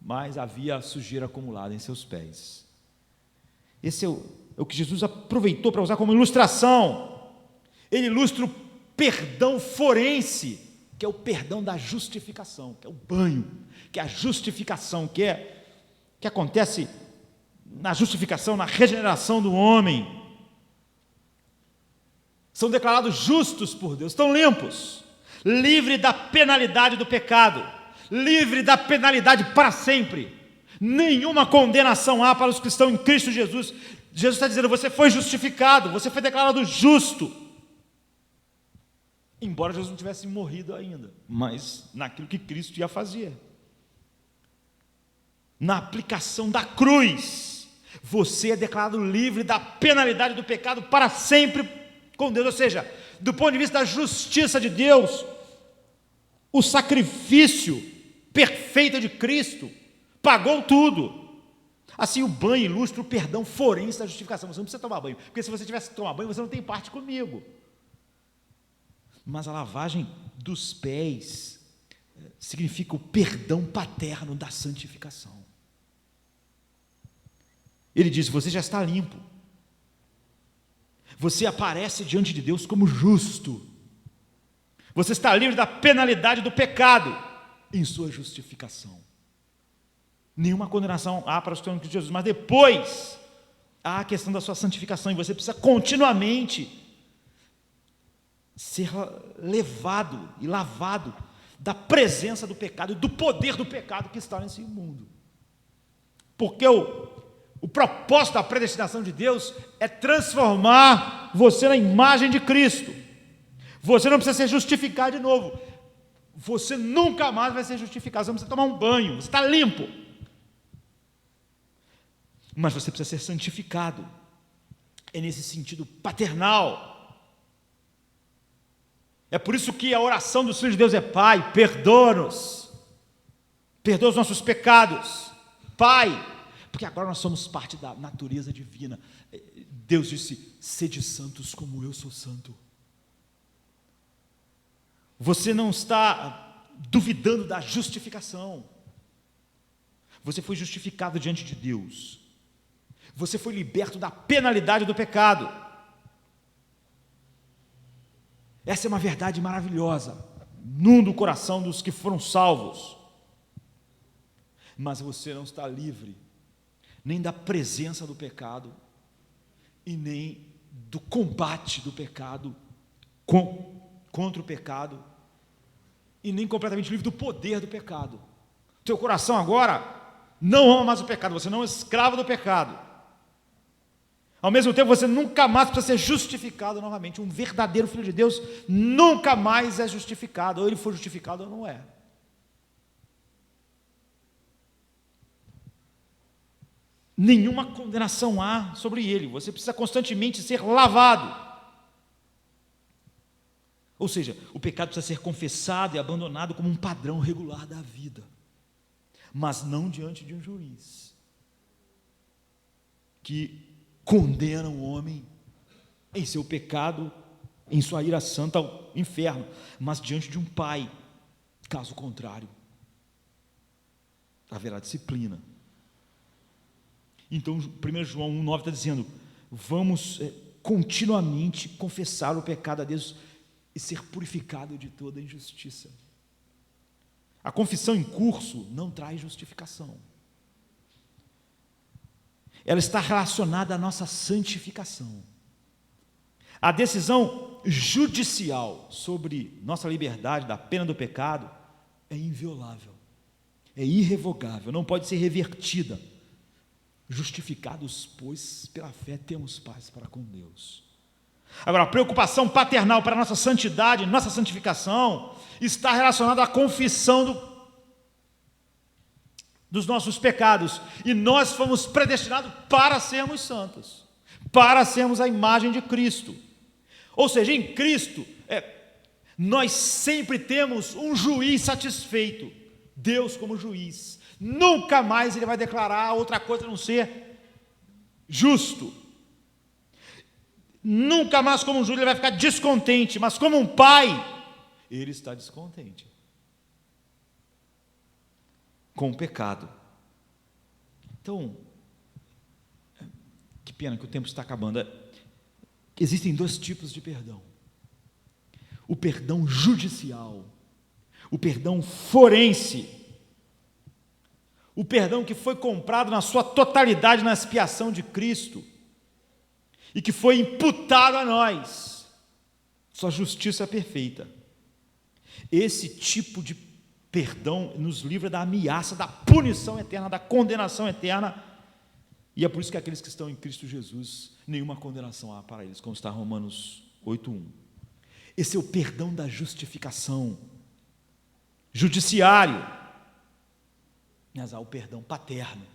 mas havia sujeira acumulada em seus pés. Esse é o que Jesus aproveitou para usar como ilustração. Ele ilustra o perdão forense, que é o perdão da justificação, que é o banho, que é a justificação, que acontece na justificação, na regeneração do homem. São declarados justos por Deus, estão limpos, livres da penalidade do pecado, livres da penalidade para sempre. Nenhuma condenação há para os que estão em Cristo Jesus. Jesus está dizendo: você foi justificado, você foi declarado justo. Embora Jesus não tivesse morrido ainda, mas naquilo que Cristo ia fazer. Na aplicação da cruz, você é declarado livre da penalidade do pecado para sempre com Deus. Ou seja, do ponto de vista da justiça de Deus, o sacrifício perfeito de Cristo pagou tudo. Assim, o banho ilustra o perdão forense da justificação. Você não precisa tomar banho, porque se você tivesse que tomar banho, você não tem parte comigo. Mas a lavagem dos pés significa o perdão paterno da santificação. Ele diz: você já está limpo. Você aparece diante de Deus como justo. Você está livre da penalidade do pecado em sua justificação. Nenhuma condenação há para os que estão em Cristo Jesus, mas depois há a questão da sua santificação, e você precisa continuamente ser levado e lavado da presença do pecado e do poder do pecado que está nesse mundo. Porque o propósito da predestinação de Deus é transformar você na imagem de Cristo. Você não precisa ser justificado de novo. Você nunca mais vai ser justificado. Você não precisa tomar um banho, você está limpo. Mas você precisa ser santificado. É nesse sentido paternal. É por isso que a oração dos filhos de Deus é: Pai, perdoa-nos, perdoa os nossos pecados, Pai, porque agora nós somos parte da natureza divina. Deus disse: sede santos como eu sou santo. Você não está duvidando da justificação. Você foi justificado diante de Deus. Você foi liberto da penalidade do pecado. Essa é uma verdade maravilhosa, no coração dos que foram salvos. Mas você não está livre nem da presença do pecado e nem do combate do pecado contra o pecado, e nem completamente livre do poder do pecado. Teu coração agora não ama mais o pecado, você não é escravo do pecado. Ao mesmo tempo, você nunca mais precisa ser justificado novamente. Um verdadeiro filho de Deus nunca mais é justificado. Ou ele foi justificado ou não é. Nenhuma condenação há sobre ele. Você precisa constantemente ser lavado. Ou seja, o pecado precisa ser confessado e abandonado como um padrão regular da vida, mas não diante de um juiz que condena o homem em seu pecado, em sua ira santa ao inferno, mas diante de um pai. Caso contrário, haverá disciplina. Então 1 João 1,9 está dizendo: vamos continuamente confessar o pecado a Deus e ser purificado de toda injustiça. A confissão em curso não traz justificação. Ela está relacionada à nossa santificação. A decisão judicial sobre nossa liberdade da pena do pecado é inviolável, é irrevogável, não pode ser revertida. Justificados, pois, pela fé temos paz para com Deus. Agora, a preocupação paternal para a nossa santidade, nossa santificação, está relacionada à confissão dos nossos pecados, e nós fomos predestinados para sermos santos, para sermos a imagem de Cristo. Ou seja, em Cristo, nós sempre temos um juiz satisfeito, Deus como juiz. Nunca mais ele vai declarar outra coisa a não ser justo. Nunca mais como um júri ele vai ficar descontente, mas como um pai, ele está descontente com o pecado. Então, que pena que o tempo está acabando. Existem dois tipos de perdão: o perdão judicial, o perdão forense, o perdão que foi comprado na sua totalidade na expiação de Cristo e que foi imputado a nós, sua justiça perfeita. Esse tipo de perdão nos livra da ameaça, da punição eterna, da condenação eterna, e é por isso que aqueles que estão em Cristo Jesus, nenhuma condenação há para eles, como está Romanos 8:1. Esse é o perdão da justificação, judiciário, mas há o perdão paterno,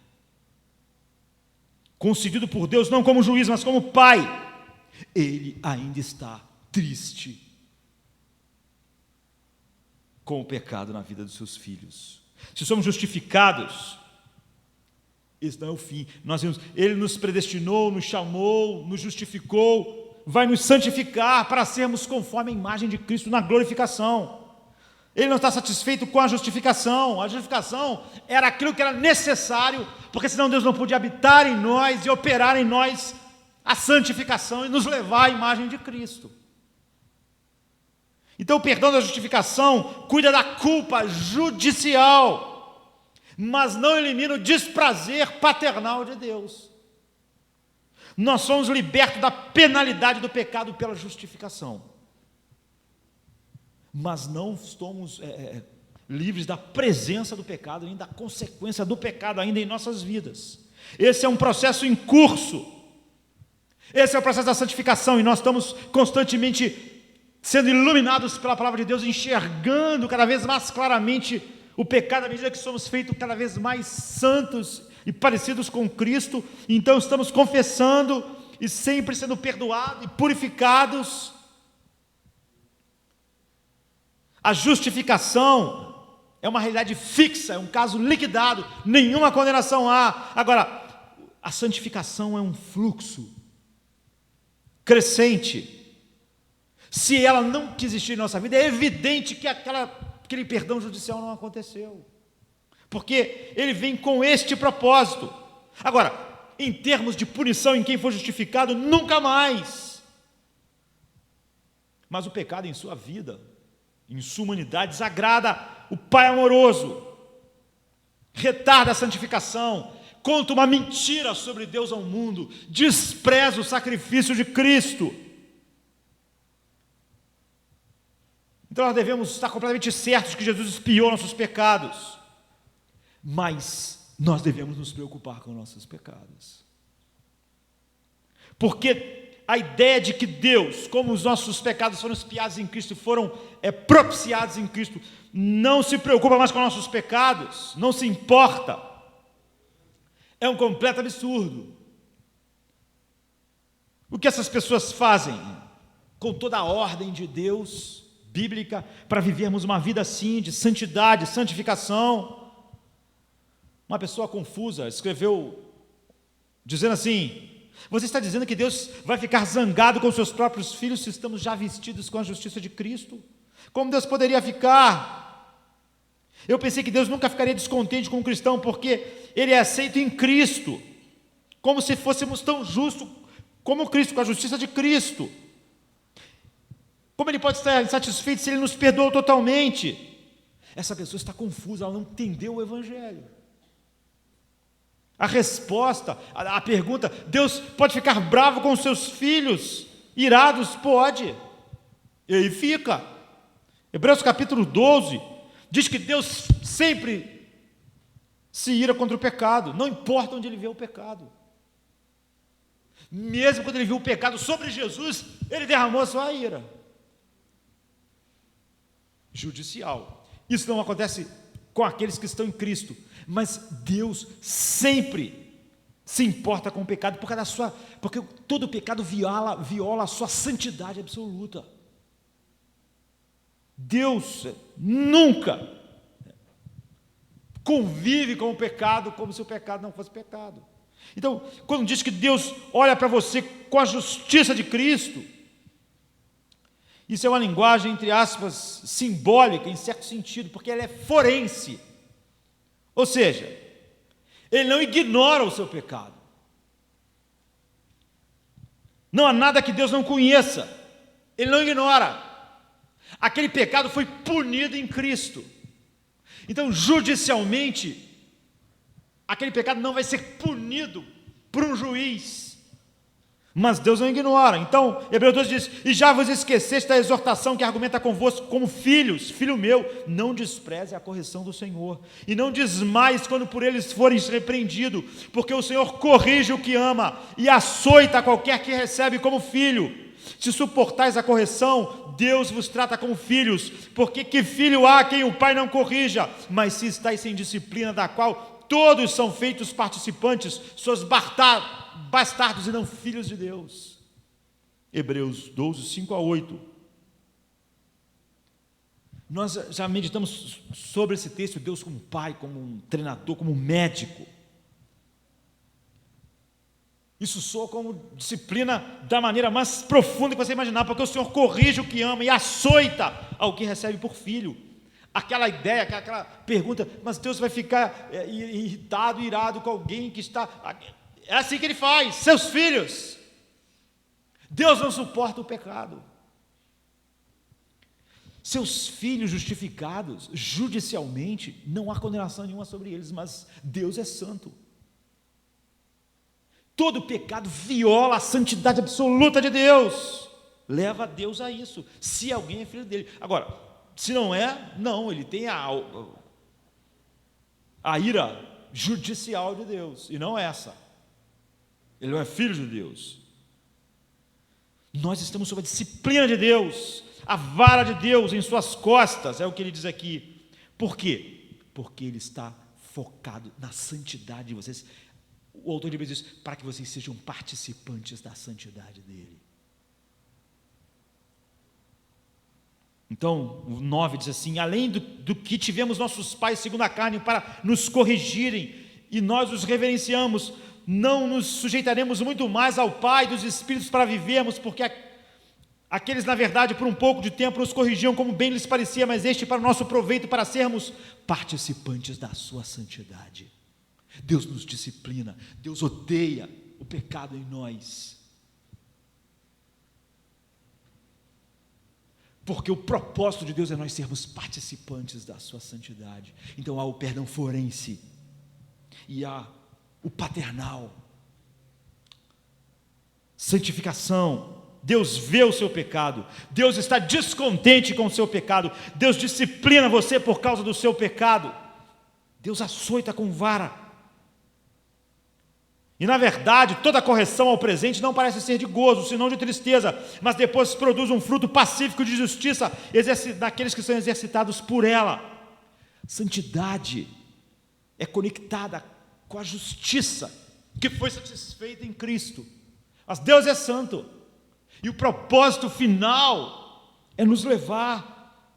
concedido por Deus não como juiz, mas como pai. Ele ainda está triste com o pecado na vida dos seus filhos. Se somos justificados, esse não é o fim. Ele nos predestinou, nos chamou, nos justificou, vai nos santificar para sermos conforme a imagem de Cristo na glorificação. Ele não está satisfeito com a justificação. A justificação era aquilo que era necessário, porque senão Deus não podia habitar em nós e operar em nós a santificação e nos levar à imagem de Cristo. Então o perdão da justificação cuida da culpa judicial, mas não elimina o desprazer paternal de Deus. Nós somos libertos da penalidade do pecado pela justificação, mas não estamos livres da presença do pecado, nem da consequência do pecado ainda em nossas vidas. Esse é um processo em curso. Esse é o processo da santificação, e nós estamos constantemente sendo iluminados pela palavra de Deus, enxergando cada vez mais claramente o pecado à medida que somos feitos cada vez mais santos e parecidos com Cristo. Então estamos confessando e sempre sendo perdoados e purificados. A justificação é uma realidade fixa, é um caso liquidado, nenhuma condenação há. Agora, a santificação é um fluxo crescente. Se ela não existir em nossa vida, é evidente que aquele perdão judicial não aconteceu, porque ele vem com este propósito. Agora, em termos de punição em quem for justificado, nunca mais. Mas o pecado em sua vida, em sua humanidade, desagrada o Pai amoroso, retarda a santificação, conta uma mentira sobre Deus ao mundo, despreza o sacrifício de Cristo. Então nós devemos estar completamente certos que Jesus expiou nossos pecados, mas nós devemos nos preocupar com nossos pecados, porque a ideia de que Deus, como os nossos pecados foram expiados em Cristo, foram propiciados em Cristo, não se preocupa mais com nossos pecados, não se importa, é um completo absurdo. O que essas pessoas fazem com toda a ordem de Deus bíblica para vivermos uma vida assim, de santidade, santificação? Uma pessoa confusa escreveu dizendo assim: você está dizendo que Deus vai ficar zangado com seus próprios filhos se estamos já vestidos com a justiça de Cristo? Como Deus poderia ficar? Eu pensei que Deus nunca ficaria descontente com o cristão, porque ele é aceito em Cristo, como se fôssemos tão justos como Cristo, com a justiça de Cristo. Como ele pode estar insatisfeito se ele nos perdoou totalmente? Essa pessoa está confusa, ela não entendeu o Evangelho. A resposta, a pergunta: Deus pode ficar bravo com os seus filhos, irados? Pode, e aí fica. Hebreus capítulo 12 diz que Deus sempre se ira contra o pecado, não importa onde ele vê o pecado. Mesmo quando ele viu o pecado sobre Jesus, ele derramou a sua ira judicial. Isso não acontece com aqueles que estão em Cristo, mas Deus sempre se importa com o pecado porque todo pecado viola a sua santidade absoluta. Deus nunca convive com o pecado como se o pecado não fosse pecado. Então, quando diz que Deus olha para você com a justiça de Cristo, isso é uma linguagem, entre aspas, simbólica, em certo sentido, porque ela é forense. Ou seja, Ele não ignora o seu pecado. Não há nada que Deus não conheça. Ele não ignora. Aquele pecado foi punido em Cristo. Então, judicialmente, aquele pecado não vai ser punido por um juiz. Mas Deus não ignora. Então, Hebreus 12 diz: e já vos esqueceste da exortação que argumenta convosco como filhos, filho meu, não despreze a correção do Senhor, e não desmaies quando por eles fores repreendido, porque o Senhor corrige o que ama, e açoita qualquer que recebe como filho. Se suportais a correção, Deus vos trata como filhos, porque que filho há quem o pai não corrija? Mas se estáis sem disciplina, da qual todos são feitos participantes, sois bastardos e não filhos de Deus. Hebreus 12, 5 a 8. Nós já meditamos sobre esse texto, Deus como pai, como um treinador, como um médico. Isso soa como disciplina da maneira mais profunda que você imaginar, porque o Senhor corrige o que ama e açoita ao que recebe por filho. Aquela ideia, aquela pergunta, mas Deus vai ficar irritado, irado com alguém que está... É assim que Ele faz, seus filhos. Deus não suporta o pecado. Seus filhos justificados, judicialmente, não há condenação nenhuma sobre eles, mas Deus é santo. Todo pecado viola a santidade absoluta de Deus, leva Deus a isso, se alguém é filho dele. Agora, se não é, não, ele tem a ira judicial de Deus, e não essa. Ele não é filho de Deus. Nós estamos sob a disciplina de Deus, a vara de Deus em suas costas, é o que ele diz aqui. Por quê? Porque ele está focado na santidade de vocês. O autor de Hebreus diz, para que vocês sejam participantes da santidade dele. Então, o 9 diz assim, além do que tivemos nossos pais segundo a carne para nos corrigirem, e nós os reverenciamos, não nos sujeitaremos muito mais ao Pai dos Espíritos para vivermos, porque aqueles, na verdade, por um pouco de tempo nos corrigiam como bem lhes parecia, mas este para o nosso proveito, para sermos participantes da sua santidade. Deus nos disciplina, Deus odeia o pecado em nós, porque o propósito de Deus é nós sermos participantes da sua santidade. Então há o perdão forense e há o paternal, santificação. Deus vê o seu pecado, Deus está descontente com o seu pecado, Deus disciplina você por causa do seu pecado, Deus açoita com vara. E na verdade, toda correção ao presente não parece ser de gozo, senão de tristeza, mas depois produz um fruto pacífico de justiça daqueles que são exercitados por ela. Santidade é conectada com a justiça que foi satisfeita em Cristo. Mas Deus é santo, e o propósito final é nos levar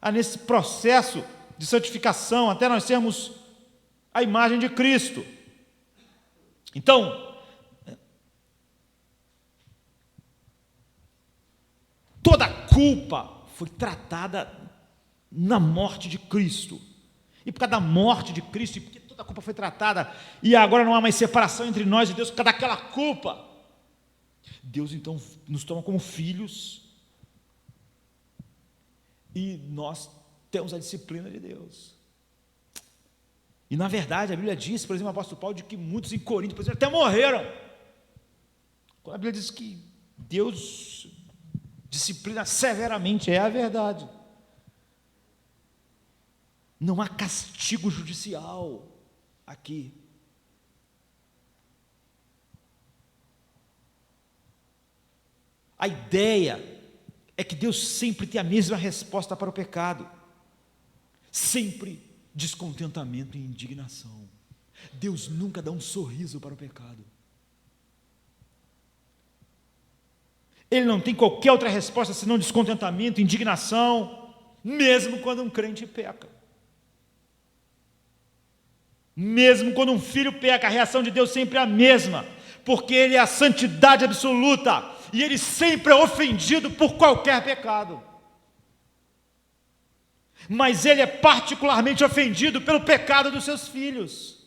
a nesse processo de santificação, até nós sermos a imagem de Cristo. Então, toda a culpa foi tratada na morte de Cristo, e por causa da morte de Cristo, e porque toda a culpa foi tratada, e agora não há mais separação entre nós e Deus, por causa daquela culpa, Deus então nos toma como filhos, e nós temos a disciplina de Deus. E na verdade a Bíblia diz, por exemplo, o apóstolo Paulo, de que muitos em Corinto, por exemplo, até morreram. Quando a Bíblia diz que Deus disciplina severamente, é a verdade. Não há castigo judicial aqui. A ideia é que Deus sempre tem a mesma resposta para o pecado. Sempre descontentamento e indignação. Deus nunca dá um sorriso para o pecado. Ele não tem qualquer outra resposta senão descontentamento, indignação, mesmo quando um crente peca. Mesmo quando um filho peca, a reação de Deus sempre é a mesma, porque Ele é a santidade absoluta, e Ele sempre é ofendido por qualquer pecado. Mas Ele é particularmente ofendido pelo pecado dos seus filhos,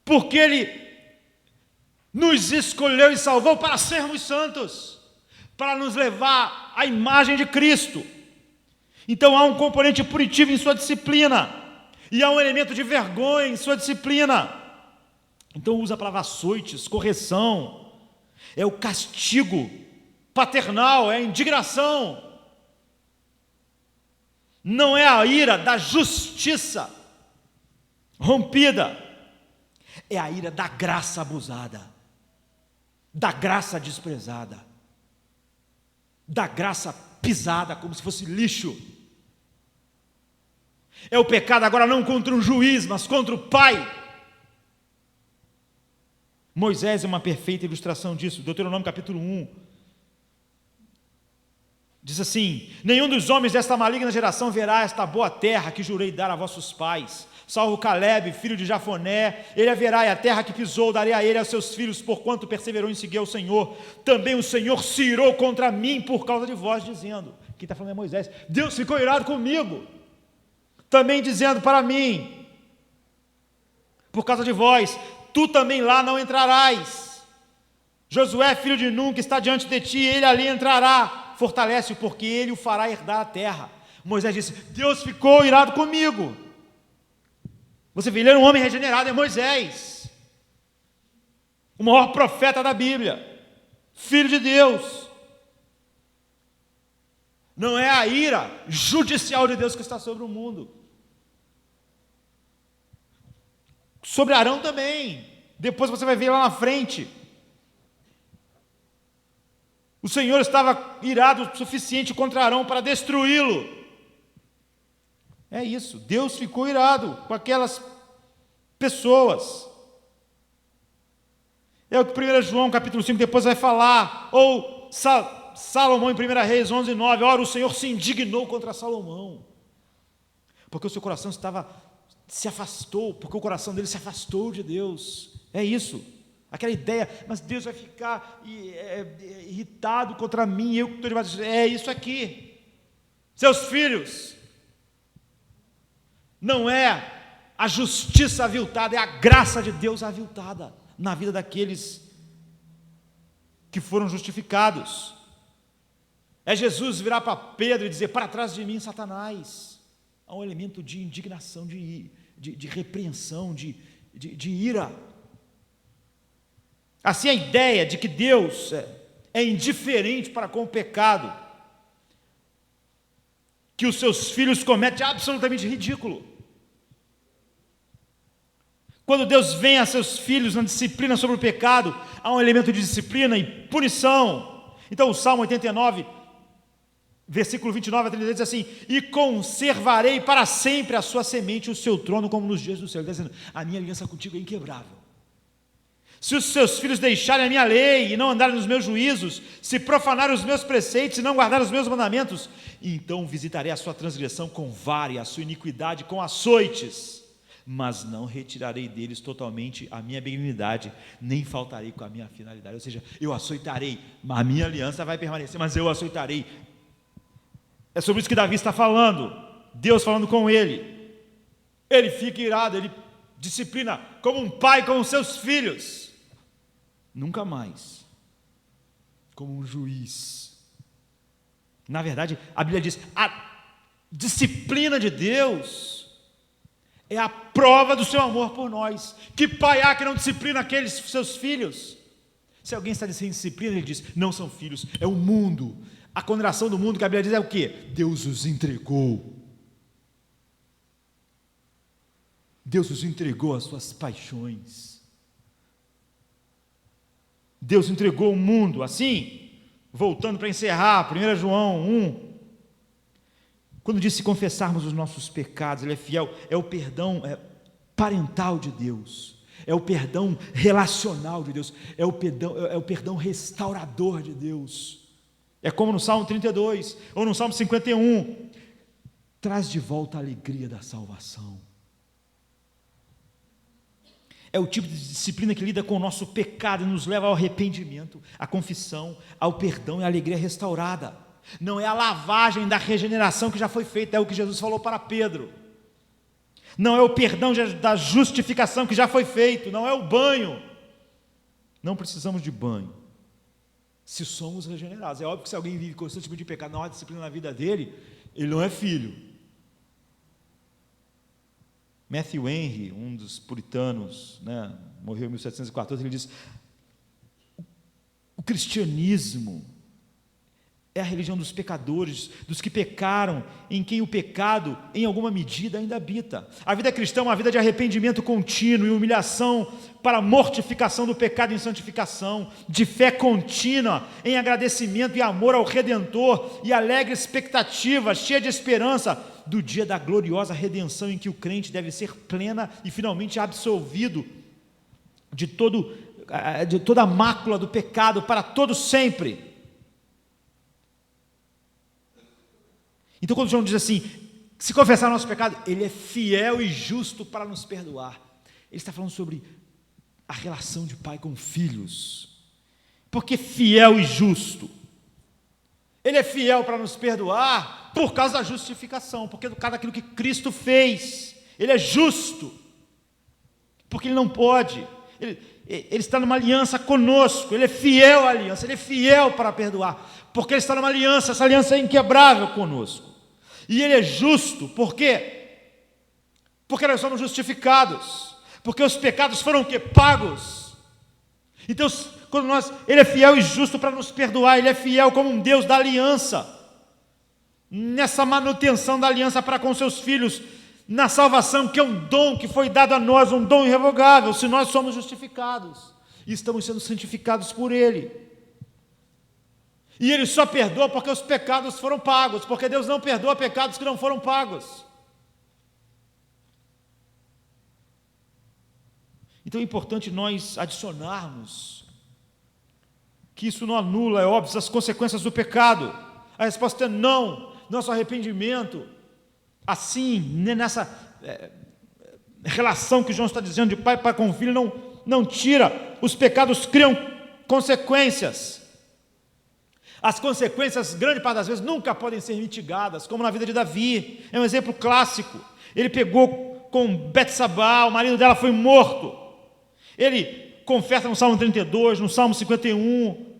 porque Ele nos escolheu e salvou para sermos santos, para nos levar à imagem de Cristo. Então há um componente punitivo em sua disciplina, e há um elemento de vergonha em sua disciplina. Então usa a palavra açoites, correção, é o castigo paternal, é a indignação. Não é a ira da justiça rompida, é a ira da graça abusada, da graça desprezada, da graça pisada como se fosse lixo. É o pecado agora não contra um juiz, mas contra o pai. Moisés é uma perfeita ilustração disso. Deuteronômio capítulo 1 diz assim: nenhum dos homens desta maligna geração verá esta boa terra que jurei dar a vossos pais, salvo Caleb, filho de Jafoné. Ele a verá, e a terra que pisou darei a ele e a seus filhos, porquanto perseverou em seguir ao Senhor. Também o Senhor se irou contra mim por causa de vós, dizendo. Quem está falando é Moisés. Deus ficou irado comigo, também dizendo para mim, por causa de vós, tu também lá não entrarás. Josué, filho de Nun, que está diante de ti, ele ali entrará. Fortalece-o, porque ele o fará herdar a terra. Moisés disse: Deus ficou irado comigo. Você vê, ele era um homem regenerado, é Moisés, o maior profeta da Bíblia, filho de Deus. Não é a ira judicial de Deus que está sobre o mundo. Sobre Arão também, depois você vai ver lá na frente. O Senhor estava irado o suficiente contra Arão para destruí-lo. É isso, Deus ficou irado com aquelas pessoas. É o que 1 João capítulo 5 depois vai falar, ou Salomão em 1 Reis 11:9, ora, o Senhor se indignou contra Salomão, porque o seu coração se afastou, porque o coração dele se afastou de Deus. É isso, aquela ideia, mas Deus vai ficar irritado contra mim, eu que estou debaixo. É isso aqui, seus filhos. Não é a justiça aviltada, é a graça de Deus aviltada na vida daqueles que foram justificados. É Jesus virar para Pedro e dizer: para trás de mim, Satanás. Há um elemento de indignação, de repreensão, de ira. Assim, a ideia de que Deus é indiferente para com o pecado que os seus filhos cometem é absolutamente ridículo. Quando Deus vem a seus filhos na disciplina sobre o pecado, há um elemento de disciplina e punição. Então o Salmo 89, versículo 29 a 32 diz assim: e conservarei para sempre a sua semente, o seu trono como nos dias do céu. Ele está dizendo: a minha aliança contigo é inquebrável. Se os seus filhos deixarem a minha lei e não andarem nos meus juízos, se profanarem os meus preceitos e não guardarem os meus mandamentos, então visitarei a sua transgressão com vara e a sua iniquidade com açoites, mas não retirarei deles totalmente a minha benignidade, nem faltarei com a minha finalidade. Ou seja, eu açoitarei, a minha aliança vai permanecer, mas eu açoitarei. É sobre isso que Davi está falando, Deus falando com ele. Ele fica irado, ele disciplina como um pai com os seus filhos, nunca mais como um juiz. Na verdade, a Bíblia diz: a disciplina de Deus é a prova do seu amor por nós. Que pai há que não disciplina aqueles seus filhos? Se alguém está sem disciplina, ele diz: não são filhos, é o mundo. A condenação do mundo que a Bíblia diz é o quê? Deus os entregou. Deus os entregou às suas paixões. Deus entregou o mundo. Assim, voltando para encerrar, 1 João 1, quando diz: se confessarmos os nossos pecados, Ele é fiel, é o perdão parental de Deus, é o perdão relacional de Deus, é o perdão restaurador de Deus. É como no Salmo 32, ou no Salmo 51, traz de volta a alegria da salvação. É o tipo de disciplina que lida com o nosso pecado e nos leva ao arrependimento, à confissão, ao perdão e à alegria restaurada. Não é a lavagem da regeneração que já foi feita, é o que Jesus falou para Pedro. Não é o perdão da justificação que já foi feito, não é o banho. Não precisamos de banho se somos regenerados. É óbvio que se alguém vive com esse tipo de pecado, não há disciplina na vida dele, ele não é filho. Matthew Henry, um dos puritanos, morreu em 1714, ele diz: o cristianismo é a religião dos pecadores, dos que pecaram, em quem o pecado, em alguma medida, ainda habita. A vida cristã é uma vida de arrependimento contínuo e humilhação para a mortificação do pecado em santificação, de fé contínua, em agradecimento e amor ao Redentor e alegre expectativa, cheia de esperança, do dia da gloriosa redenção em que o crente deve ser plena e finalmente absolvido de toda a mácula do pecado para todo sempre. Então, quando João diz assim, se confessar nosso pecado, Ele é fiel e justo para nos perdoar. Ele está falando sobre a relação de pai com filhos. Por que fiel e justo? Ele é fiel para nos perdoar por causa da justificação, porque por causa daquilo que Cristo fez. Ele é justo, porque Ele não pode. Ele está numa aliança conosco, Ele é fiel à aliança, Ele é fiel para perdoar, porque Ele está numa aliança, essa aliança é inquebrável conosco. E Ele é justo, por quê? Porque nós somos justificados, porque os pecados foram o quê? Pagos. Então, Ele é fiel e justo para nos perdoar, Ele é fiel como um Deus da aliança, nessa manutenção da aliança para com seus filhos, na salvação, que é um dom que foi dado a nós, um dom irrevogável, se nós somos justificados, e estamos sendo santificados por Ele. E Ele só perdoa porque os pecados foram pagos, porque Deus não perdoa pecados que não foram pagos. Então é importante nós adicionarmos que isso não anula, é óbvio, as consequências do pecado. A resposta é não. Nosso arrependimento, assim, nessa relação que João está dizendo de pai para com filho, não tira. Os pecados criam consequências. As consequências, grande parte das vezes, nunca podem ser mitigadas, como na vida de Davi. É um exemplo clássico. Ele pegou com Betsabá, o marido dela foi morto. Ele confessa no Salmo 32, no Salmo 51,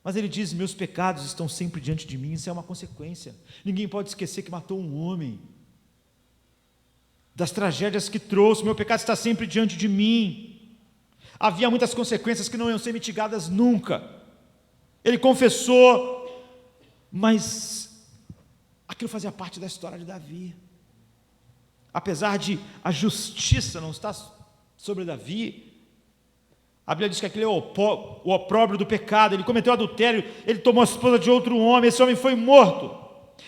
mas ele diz: meus pecados estão sempre diante de mim. Isso é uma consequência. Ninguém pode esquecer que matou um homem, das tragédias que trouxe. Meu pecado está sempre diante de mim. Havia muitas consequências que não iam ser mitigadas nunca. Ele confessou, mas aquilo fazia parte da história de Davi. Apesar de a justiça não estar sobre Davi, a Bíblia diz que aquele é o opróbrio do pecado. Ele cometeu adultério, ele tomou a esposa de outro homem, esse homem foi morto.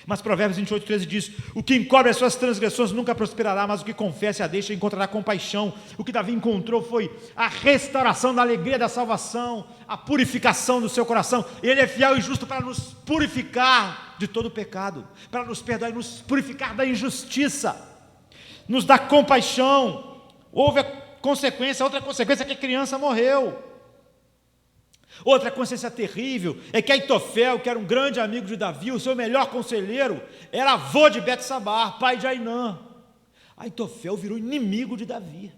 Mas Provérbios 28:13 diz: o que encobre as suas transgressões nunca prosperará, mas o que confessa e a deixa encontrará compaixão. O que Davi encontrou foi a restauração da alegria da salvação, a purificação do seu coração. Ele é fiel e justo para nos purificar de todo o pecado, para nos perdoar e nos purificar da injustiça, nos dá compaixão. Houve a consequência, outra consequência é que a criança morreu. Outra consequência terrível é que Aitofel, que era um grande amigo de Davi, o seu melhor conselheiro, era avô de Betsabá, pai de Ainã. Aitofel virou inimigo de Davi.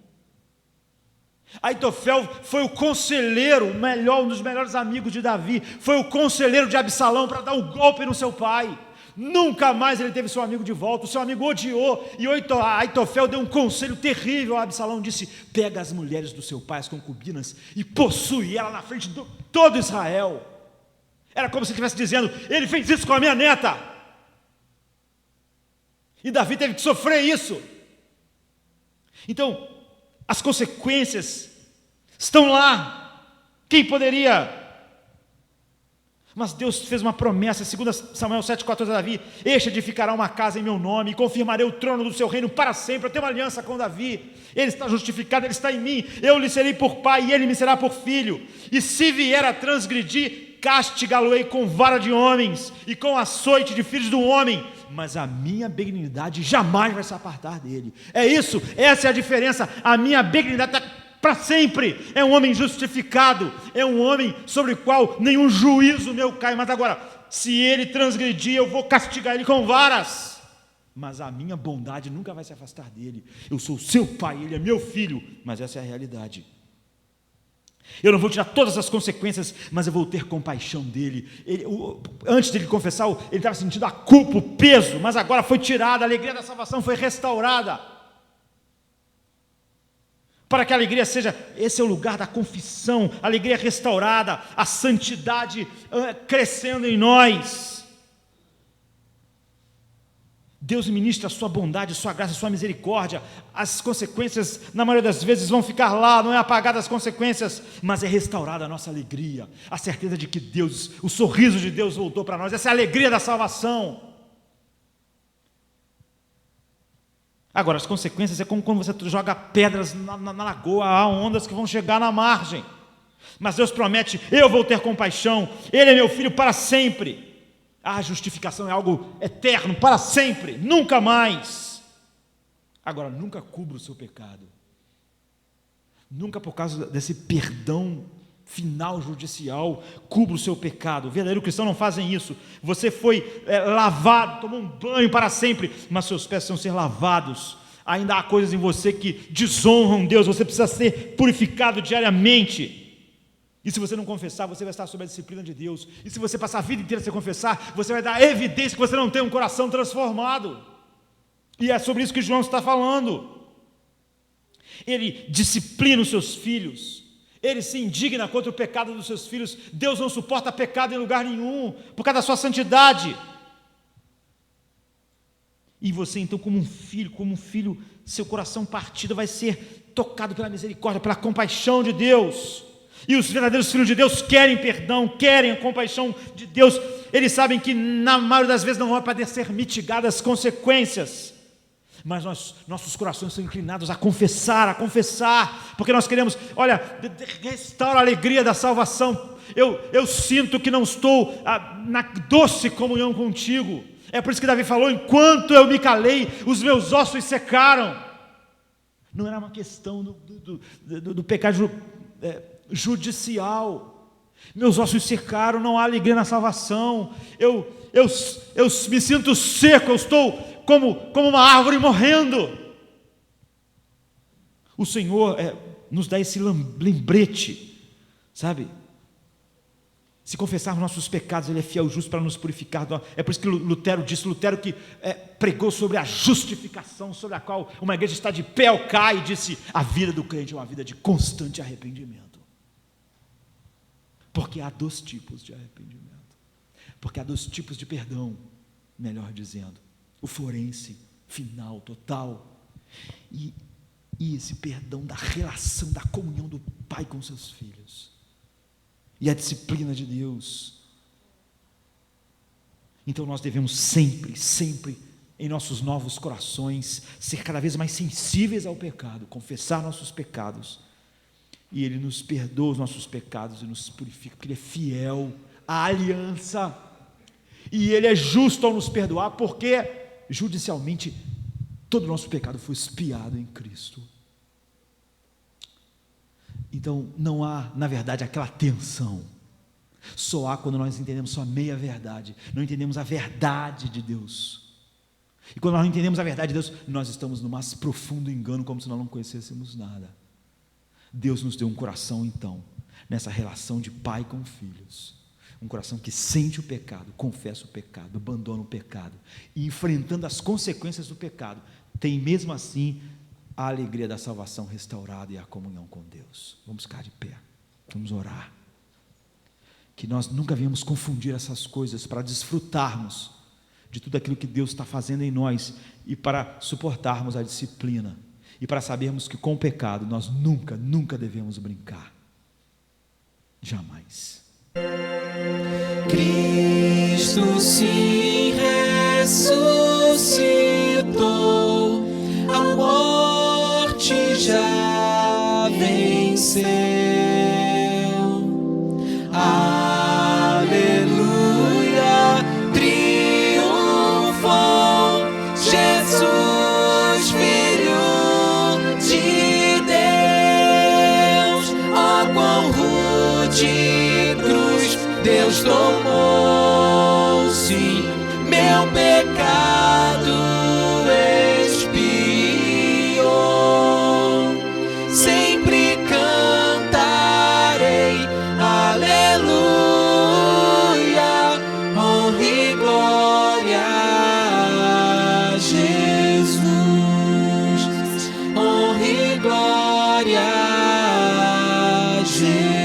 Aitofel foi o conselheiro, um dos melhores amigos de Davi, foi o conselheiro de Absalão para dar um golpe no seu pai. Nunca mais ele teve seu amigo de volta, o seu amigo odiou, e Aitofel deu um conselho terrível a Absalão, disse: pega as mulheres do seu pai, as concubinas, e possui ela na frente de todo Israel. Era como se ele estivesse dizendo: ele fez isso com a minha neta, e Davi teve que sofrer isso. Então, as consequências estão lá. Quem poderia? Mas Deus fez uma promessa, 2 Samuel 7,14 a Davi: este edificará uma casa em meu nome, e confirmarei o trono do seu reino para sempre. Eu tenho uma aliança com Davi, ele está justificado, ele está em mim, eu lhe serei por pai, e ele me será por filho. E se vier a transgredir, castigá-lo-ei com vara de homens, e com açoite de filhos do homem, mas a minha benignidade jamais vai se apartar dele. É isso, essa é a diferença. A minha benignidade está para sempre. É um homem justificado, é um homem sobre o qual nenhum juízo meu cai. Mas agora, se ele transgredir, eu vou castigar ele com varas. Mas a minha bondade nunca vai se afastar dele. Eu sou seu pai, ele é meu filho, mas essa é a realidade. Eu não vou tirar todas as consequências, mas eu vou ter compaixão dele. Antes de ele confessar, ele estava sentindo a culpa, o peso, mas agora foi tirada, a alegria da salvação foi restaurada. Para que a alegria seja, esse é o lugar da confissão, a alegria restaurada, a santidade crescendo em nós. Deus ministra a sua bondade, a sua graça, a sua misericórdia. As consequências, na maioria das vezes, vão ficar lá, não é apagada as consequências, mas é restaurada a nossa alegria, a certeza de que Deus, o sorriso de Deus voltou para nós. Essa é a alegria da salvação. Agora, as consequências é como quando você joga pedras na lagoa, há ondas que vão chegar na margem. Mas Deus promete, eu vou ter compaixão, Ele é meu filho para sempre. A justificação é algo eterno, para sempre, nunca mais. Agora, nunca cubra o seu pecado. Nunca por causa desse perdão final judicial, cubra o seu pecado. O verdadeiro cristão não fazem isso. Você foi lavado, tomou um banho para sempre, mas seus pés precisam ser lavados. Ainda há coisas em você que desonram Deus, você precisa ser purificado diariamente. E se você não confessar, você vai estar sob a disciplina de Deus. E se você passar a vida inteira sem confessar, você vai dar evidência que você não tem um coração transformado. E é sobre isso que João está falando. Ele disciplina os seus filhos. Ele se indigna contra o pecado dos seus filhos. Deus não suporta pecado em lugar nenhum, por causa da sua santidade. E você então, como um filho, seu coração partido vai ser tocado pela misericórdia, pela compaixão de Deus. E os verdadeiros filhos de Deus querem perdão, querem a compaixão de Deus. Eles sabem que na maioria das vezes não vão poder ser mitigadas as consequências. Mas nossos corações são inclinados a confessar, porque nós queremos, olha, restaura a alegria da salvação. Eu sinto que não estou na doce comunhão contigo. É por isso que Davi falou, enquanto eu me calei, os meus ossos secaram. Não era uma questão do pecado judicial. Meus ossos secaram, não há alegria na salvação. Eu me sinto seco, eu estou como uma árvore morrendo. O Senhor nos dá esse lembrete, sabe? Se confessarmos nossos pecados, Ele é fiel e justo para nos purificar. É por isso que Lutero que pregou sobre a justificação, sobre a qual uma igreja está de pé ou cai, e disse, a vida do crente é uma vida de constante arrependimento. Porque há 2 tipos de arrependimento. Porque há 2 tipos de perdão, melhor dizendo. O forense, final, total. E esse perdão da relação, da comunhão do Pai com seus filhos. E a disciplina de Deus. Então nós devemos sempre, sempre, em nossos novos corações, ser cada vez mais sensíveis ao pecado, confessar nossos pecados. E Ele nos perdoa os nossos pecados e nos purifica, porque Ele é fiel à aliança. E Ele é justo ao nos perdoar, porque judicialmente todo o nosso pecado foi expiado em Cristo. Então não há, na verdade, aquela tensão. Só há quando nós entendemos só a meia verdade, não entendemos a verdade de Deus. E quando nós não entendemos a verdade de Deus, nós estamos no mais profundo engano, como se nós não conhecêssemos nada. Deus nos deu um coração, então, nessa relação de pai com filhos, um coração que sente o pecado, confessa o pecado, abandona o pecado, e enfrentando as consequências do pecado, tem mesmo assim a alegria da salvação restaurada e a comunhão com Deus. Vamos ficar de pé, vamos orar. Que nós nunca venhamos confundir essas coisas para desfrutarmos de tudo aquilo que Deus está fazendo em nós e para suportarmos a disciplina. E para sabermos que com o pecado nós nunca, nunca devemos brincar. Jamais. Cristo se ressuscitou, a morte já venceu. Aleluia, triunfou Jesus, Filho de Deus. cruz tomou, sim, meu pecado expiou. Sempre cantarei, aleluia, honra e glória a Jesus, honra e glória a Jesus.